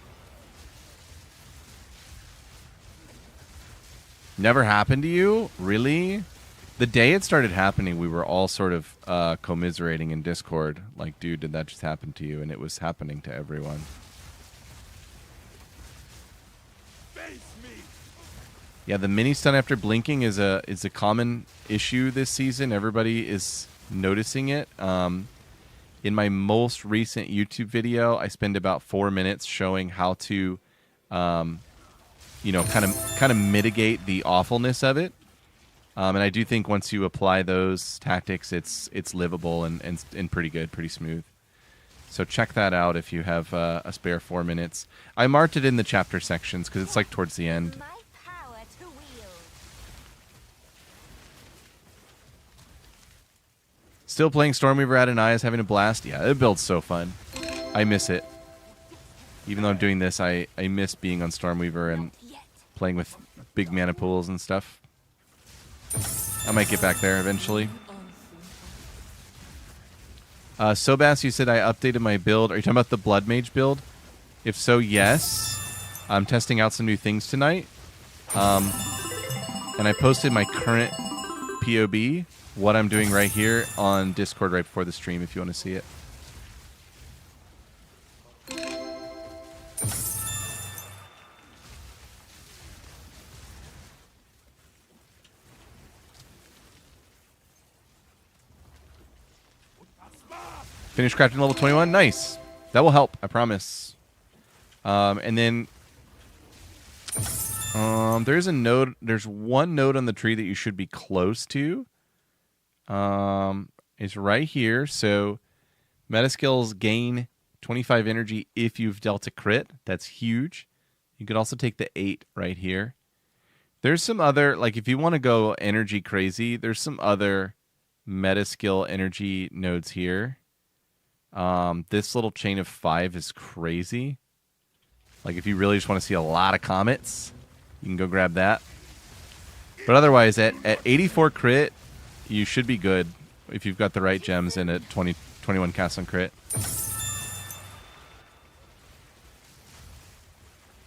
Never happened to you? Really? The day it started happening, we were all sort of commiserating in Discord. Like, dude, did that just happen to you? And it was happening to everyone. Yeah, the mini stun after blinking is a common issue this season. Everybody is noticing it. In my most recent YouTube video, I spend about 4 minutes showing how to, you know, kind of mitigate the awfulness of it. And I do think once you apply those tactics, it's livable and pretty good, pretty smooth. So check that out if you have a spare 4 minutes. I marked it in the chapter sections because it's like towards the end. Still playing Stormweaver Adonai is having a blast. Yeah, it builds so fun. I miss it. Even though I'm doing this, I miss being on Stormweaver and playing with big mana pools and stuff. I might get back there eventually. Sobas, you said I updated my build. Are you talking about the Blood Mage build? If so, yes. I'm testing out some new things tonight. And I posted my current POB, what I'm doing right here, on Discord right before the stream if you want to see it. Finish crafting level 21. Nice. That will help, I promise. And then there's a node. There's one node on the tree that you should be close to. It's right here. So meta skills gain 25 energy if you've dealt a crit. That's huge. You could also take the 8 right here. There's some other, like if you want to go energy crazy, there's some other meta skill energy nodes here. This little chain of 5 is crazy. Like if you really just want to see a lot of comets, you can go grab that. But otherwise, at 84 crit, you should be good if you've got the right gems and at 21 cast on crit.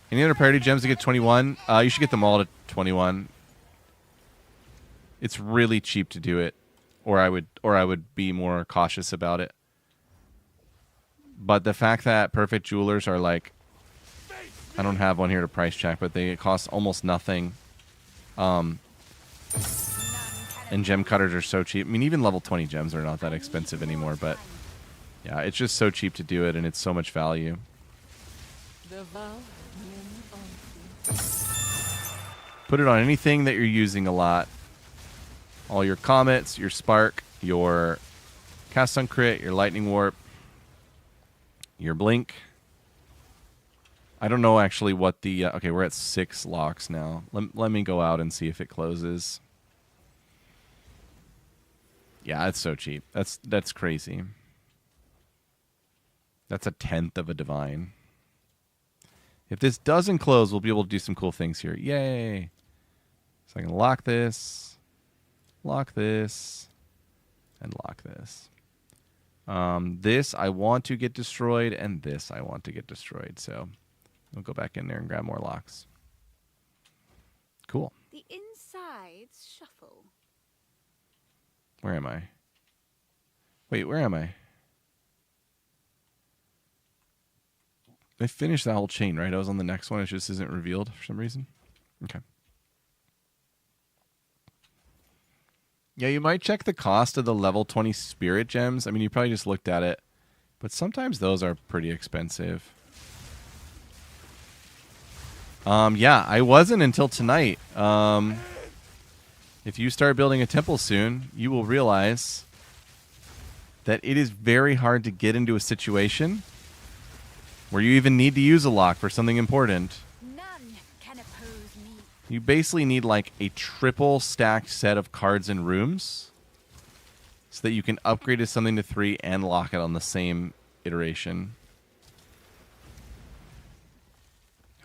Any other priority gems to get 21? You should get them all to 21. It's really cheap to do it, or I would be more cautious about it. But the fact that perfect jewelers are like, I don't have one here to price check, but they cost almost nothing. And gem cutters are so cheap. I mean, even level 20 gems are not that expensive anymore, but yeah, it's just so cheap to do it, and it's so much value. Put it on anything that you're using a lot. All your comets, your spark, your cast on crit, your lightning warp, your blink. I don't know actually what the... okay, we're at 6 locks now. Let me go out and see if it closes. Yeah, it's so cheap. That's crazy. That's a 1/10 of a divine. If this doesn't close, we'll be able to do some cool things here. Yay! So I can lock this, and lock this. This I want to get destroyed, and this I want to get destroyed. So we'll go back in there and grab more locks. Cool. The insides shuffle. Where am I? Wait, where am I? I finished that whole chain, right? I was on the next one. It just isn't revealed for some reason. Okay. Yeah, you might check the cost of the level 20 spirit gems. I mean, you probably just looked at it. But sometimes those are pretty expensive. Yeah, I wasn't until tonight. If you start building a temple soon, you will realize that it is very hard to get into a situation where you even need to use a lock for something important. None can oppose me. You basically need like a triple stacked set of cards and rooms so that you can upgrade to something to 3 and lock it on the same iteration.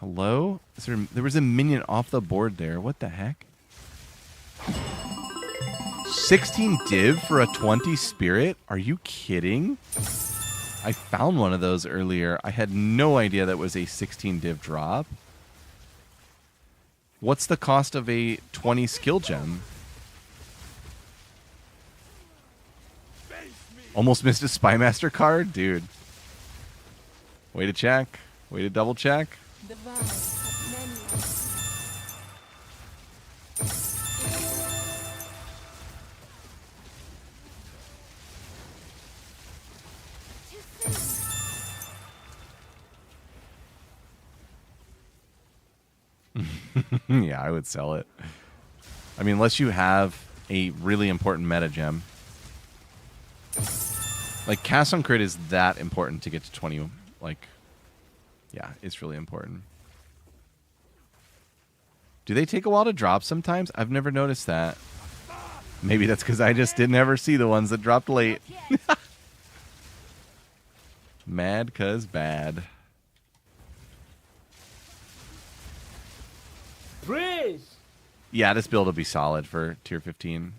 Hello? There was a minion off the board there. What the heck? 16 div for a 20 spirit? Are you kidding? I found one of those earlier. I had no idea that was a 16 div drop. What's the cost of a 20 skill gem? Almost missed a Spymaster card? Dude. Way to check. Way to double check. Yeah, I would sell it. I mean, unless you have a really important meta gem. Like, cast on crit is that important to get to 20. Like, yeah, it's really important. Do they take a while to drop sometimes? I've never noticed that. Maybe that's because I just didn't ever see the ones that dropped late. Mad 'cause bad. Praise! Yeah, this build will be solid for tier 15.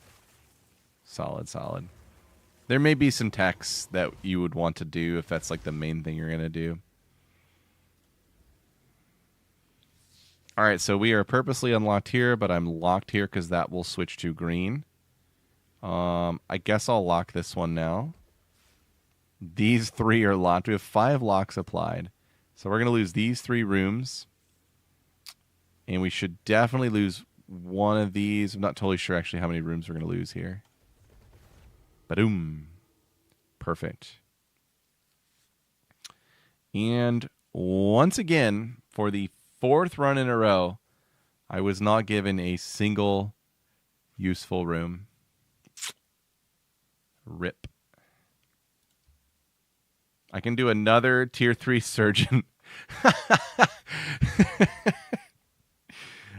Solid, solid. There may be some techs that you would want to do if that's like the main thing you're going to do. All right, so we are purposely unlocked here, but I'm locked here because that will switch to green. I guess I'll lock this one now. These 3 are locked. We have 5 locks applied. So we're going to lose these 3 rooms. And we should definitely lose one of these. I'm not totally sure actually how many rooms we're going to lose here. Ba-doom. Perfect. And once again, for the 4th run in a row, I was not given a single useful room. Rip. I can do another tier 3 surgeon.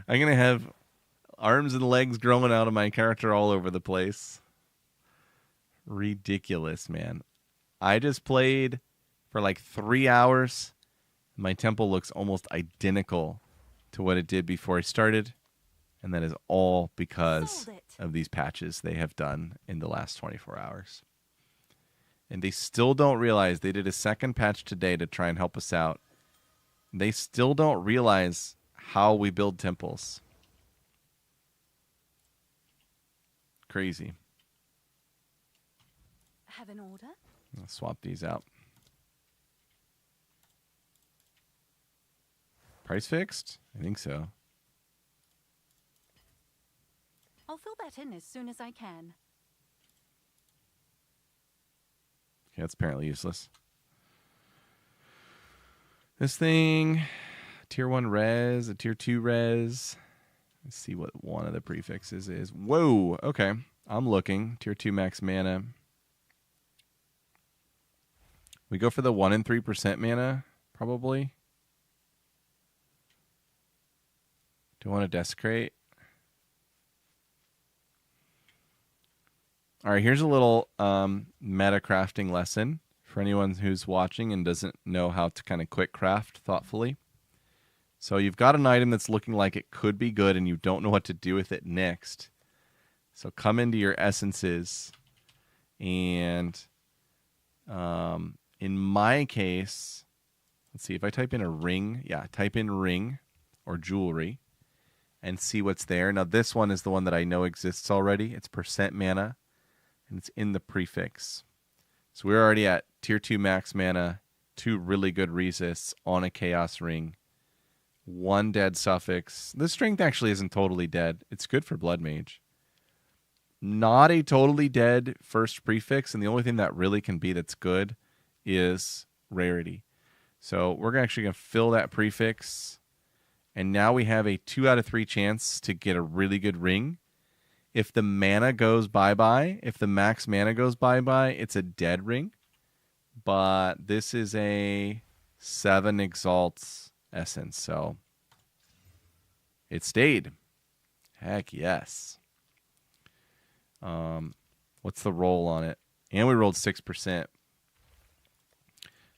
I'm going to have arms and legs growing out of my character all over the place. Ridiculous, man. I just played for like 3 hours. My temple looks almost identical to what it did before I started. And that is all because of these patches they have done in the last 24 hours. And they still don't realize they did a second patch today to try and help us out. They still don't realize how we build temples. Crazy. Have an order? I'll swap these out. Price fixed? I think so. I'll fill that in as soon as I can. Okay, that's apparently useless. This thing, tier 1 res, a tier 2 res. Let's see what one of the prefixes is. Whoa, okay. I'm looking. Tier 2 max mana. We go for the 1 and 3% mana, probably. Do I want to desecrate? All right, here's a little meta crafting lesson for anyone who's watching and doesn't know how to kind of quick craft thoughtfully. So you've got an item that's looking like it could be good and you don't know what to do with it next. So come into your essences and in my case, let's see if I type in a ring. Yeah, type in ring or jewelry and see what's there. Now this one is the one that I know exists already. It's percent mana. And it's in the prefix. So we're already at tier 2 max mana, 2 really good resists on a chaos ring, 1 dead suffix. The strength actually isn't totally dead. It's good for Blood Mage. Not a totally dead first prefix, and the only thing that really can be that's good is rarity. So we're actually going to fill that prefix, and now we have a 2 out of 3 chance to get a really good ring. If the mana goes bye-bye, if the max mana goes bye-bye, it's a dead ring. But this is a 7 exalts essence, so it stayed. Heck yes. What's the roll on it? And we rolled 6%.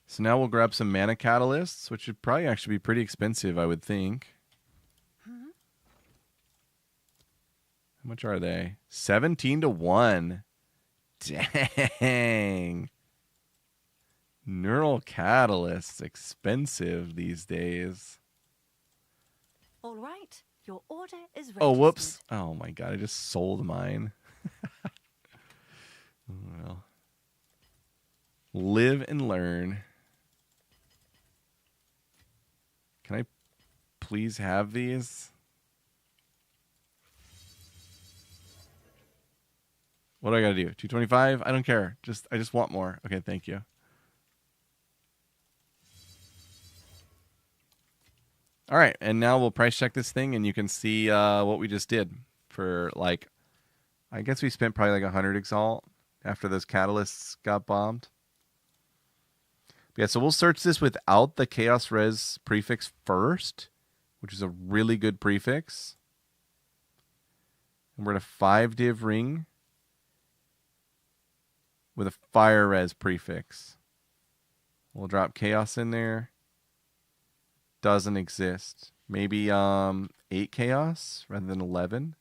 So now we'll grab some mana catalysts, which would probably actually be pretty expensive, I would think. How much are they? 17 to 1. Dang. Neural catalysts, expensive these days. All right, your order is registered. Oh, whoops. Oh my god, I just sold mine. Well. Live and learn. Can I please have these? What do I got to do? 225? I don't care. I just want more. Okay, thank you. All right, and now we'll price check this thing, and you can see what we just did for, like, I guess we spent probably like 100 exalt after those catalysts got bombed. But yeah, so we'll search this without the Chaos Res prefix first, which is a really good prefix. And we're at a 5 div ring with a Fire Res prefix. We'll drop Chaos in there. Doesn't exist. Maybe 8 Chaos rather than 11.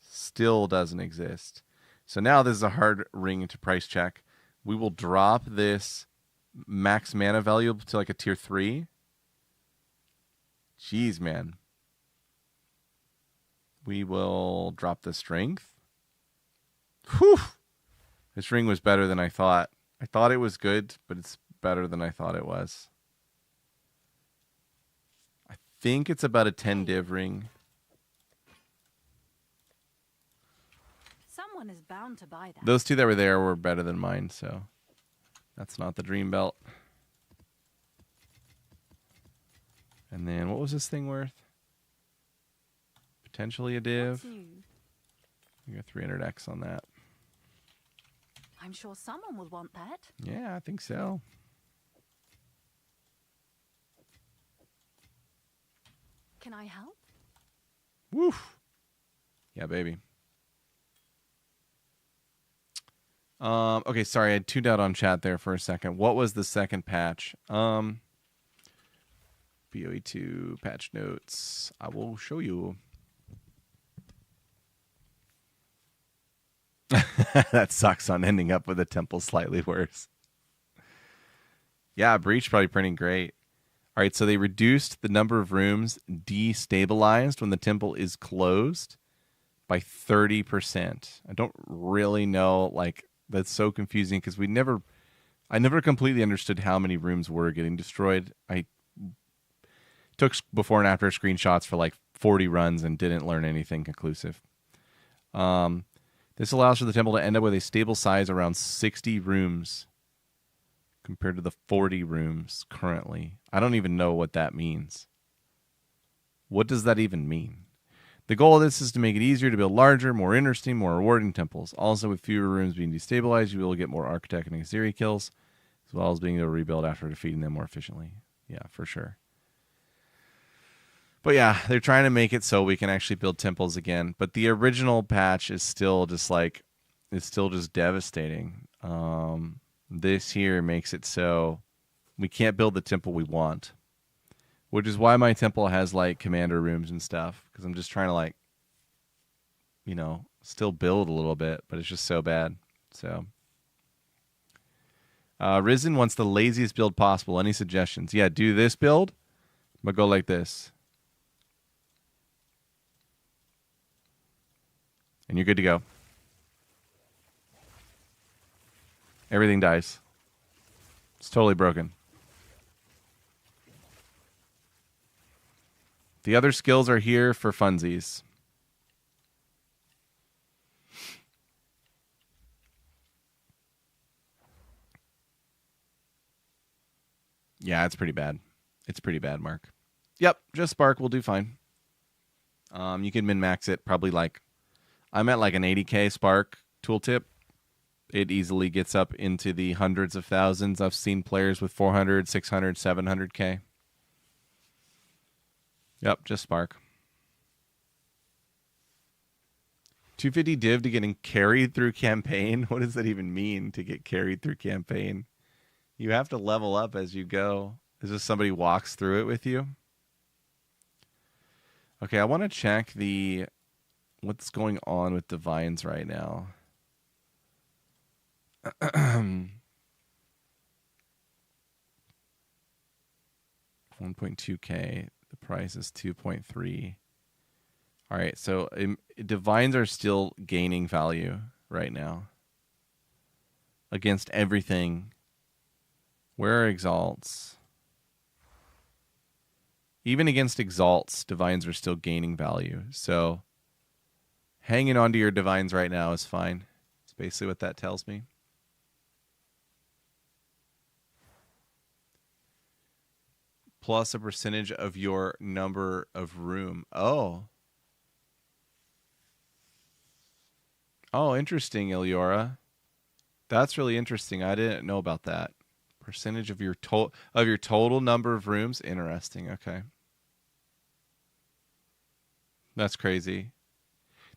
Still doesn't exist. So now this is a hard ring to price check. We will drop this max mana value to like a tier 3. Jeez, man. We will drop the strength. Whew. This ring was better than I thought. I thought it was good, but it's better than I thought it was. I think it's about a 10 div ring. Someone is bound to buy that. Those two that were there were better than mine, so that's not the dream belt. And then what was this thing worth? Potentially a div. What's new? You got 300x on that. I'm sure someone will want that. Yeah, I think so. Can I help? Woof. Yeah, baby. Okay, sorry, I tuned out on chat there for a second. What was the second patch? BOE2 patch notes. I will show you. That sucks on ending up with a temple slightly worse. Yeah, Breach probably printing great. All right, so they reduced the number of rooms destabilized when the temple is closed by 30%. I don't really know, like, that's so confusing because I never completely understood how many rooms were getting destroyed. I took before and after screenshots for like 40 runs and didn't learn anything conclusive. This allows for the temple to end up with a stable size around 60 rooms compared to the 40 rooms currently. I don't even know what that means. What does that even mean? The goal of this is to make it easier to build larger, more interesting, more rewarding temples. Also, with fewer rooms being destabilized, you'll be able to get more Architect and Exiri kills, as well as being able to rebuild after defeating them more efficiently. Yeah, for sure. But yeah, they're trying to make it so we can actually build temples again. But the original patch is still just like, it's still just devastating. This here makes it so we can't build the temple we want. Which is why my temple has like commander rooms and stuff. Because I'm just trying to like, you know, still build a little bit. But it's just so bad. So. Risen wants the laziest build possible. Any suggestions? Yeah, do this build. But go like this. And you're good to go. Everything dies. It's totally broken. The other skills are here for funsies. Yeah, it's pretty bad. It's pretty bad, Mark. Yep, just Spark will do fine. You can min-max it probably like... I'm at like an 80k Spark tooltip. It easily gets up into the hundreds of thousands. I've seen players with 400, 600, 700k. Yep, just Spark. 250 div to getting carried through campaign? What does that even mean, to get carried through campaign? You have to level up as you go. Is this somebody walks through it with you? Okay, I want to check the... what's going on with Divines right now. 1.2k. The price is 2.3. All right, so Divines are still gaining value right now against everything. Where are Exalts? Even against Exalts, Divines are still gaining value. So hanging on to your Divines right now is fine. That's basically what that tells me. Plus a percentage of your number of room. Oh. Oh, interesting, Iliora. That's really interesting. I didn't know about that. Percentage of your total number of rooms. Interesting. Okay. That's crazy.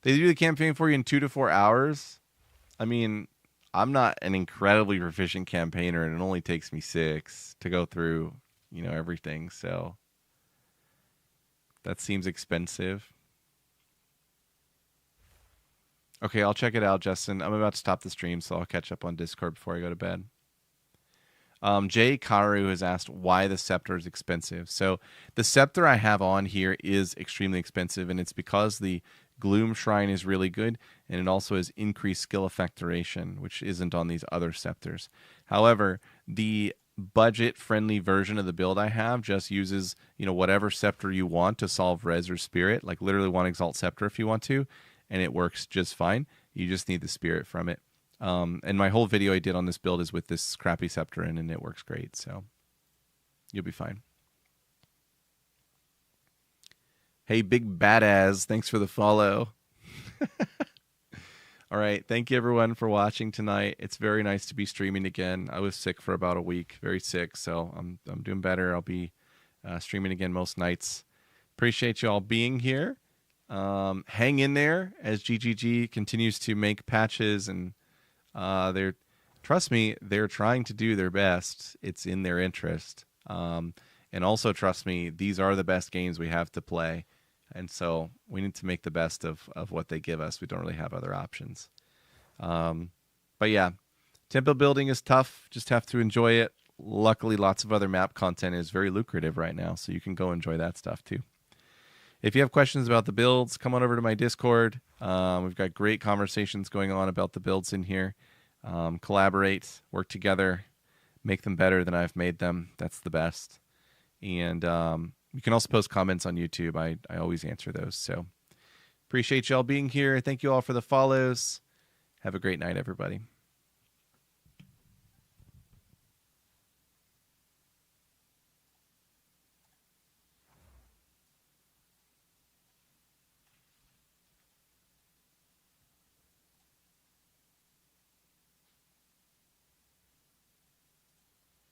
They do the campaign for you in 2 to 4 hours. I mean, I'm not an incredibly proficient campaigner, and it only takes me 6 to go through, you know, everything. So that seems expensive. Okay, I'll check it out, Justin. I'm about to stop the stream, so I'll catch up on Discord before I go to bed. Jay Karu has asked why the scepter is expensive. So the scepter I have on here is extremely expensive, and it's because the Gloom Shrine is really good, and it also has increased skill effect duration, which isn't on these other scepters. However, the budget-friendly version of the build I have just uses, you know, whatever scepter you want to solve res or spirit, like literally one Exalt Scepter if you want to, and it works just fine. You just need the spirit from it. And my whole video I did on this build is with this crappy scepter in, and it works great, so you'll be fine. Hey, Big Badass, thanks for the follow. All right, thank you everyone for watching tonight. It's very nice to be streaming again. I was sick for about a week, very sick, so I'm doing better. I'll be streaming again most nights. Appreciate you all being here. Hang in there as GGG continues to make patches, and trust me, they're trying to do their best. It's in their interest. And also trust me, these are the best games we have to play. And so we need to make the best of what they give us. We don't really have other options. But yeah, tempo building is tough. Just have to enjoy it. Luckily, lots of other map content is very lucrative right now, so you can go enjoy that stuff too. If you have questions about the builds, come on over to my Discord. We've got great conversations going on about the builds in here. Collaborate, work together, make them better than I've made them. That's the best. And you can also post comments on YouTube. I always answer those. So appreciate y'all being here. Thank you all for the follows. Have a great night, everybody.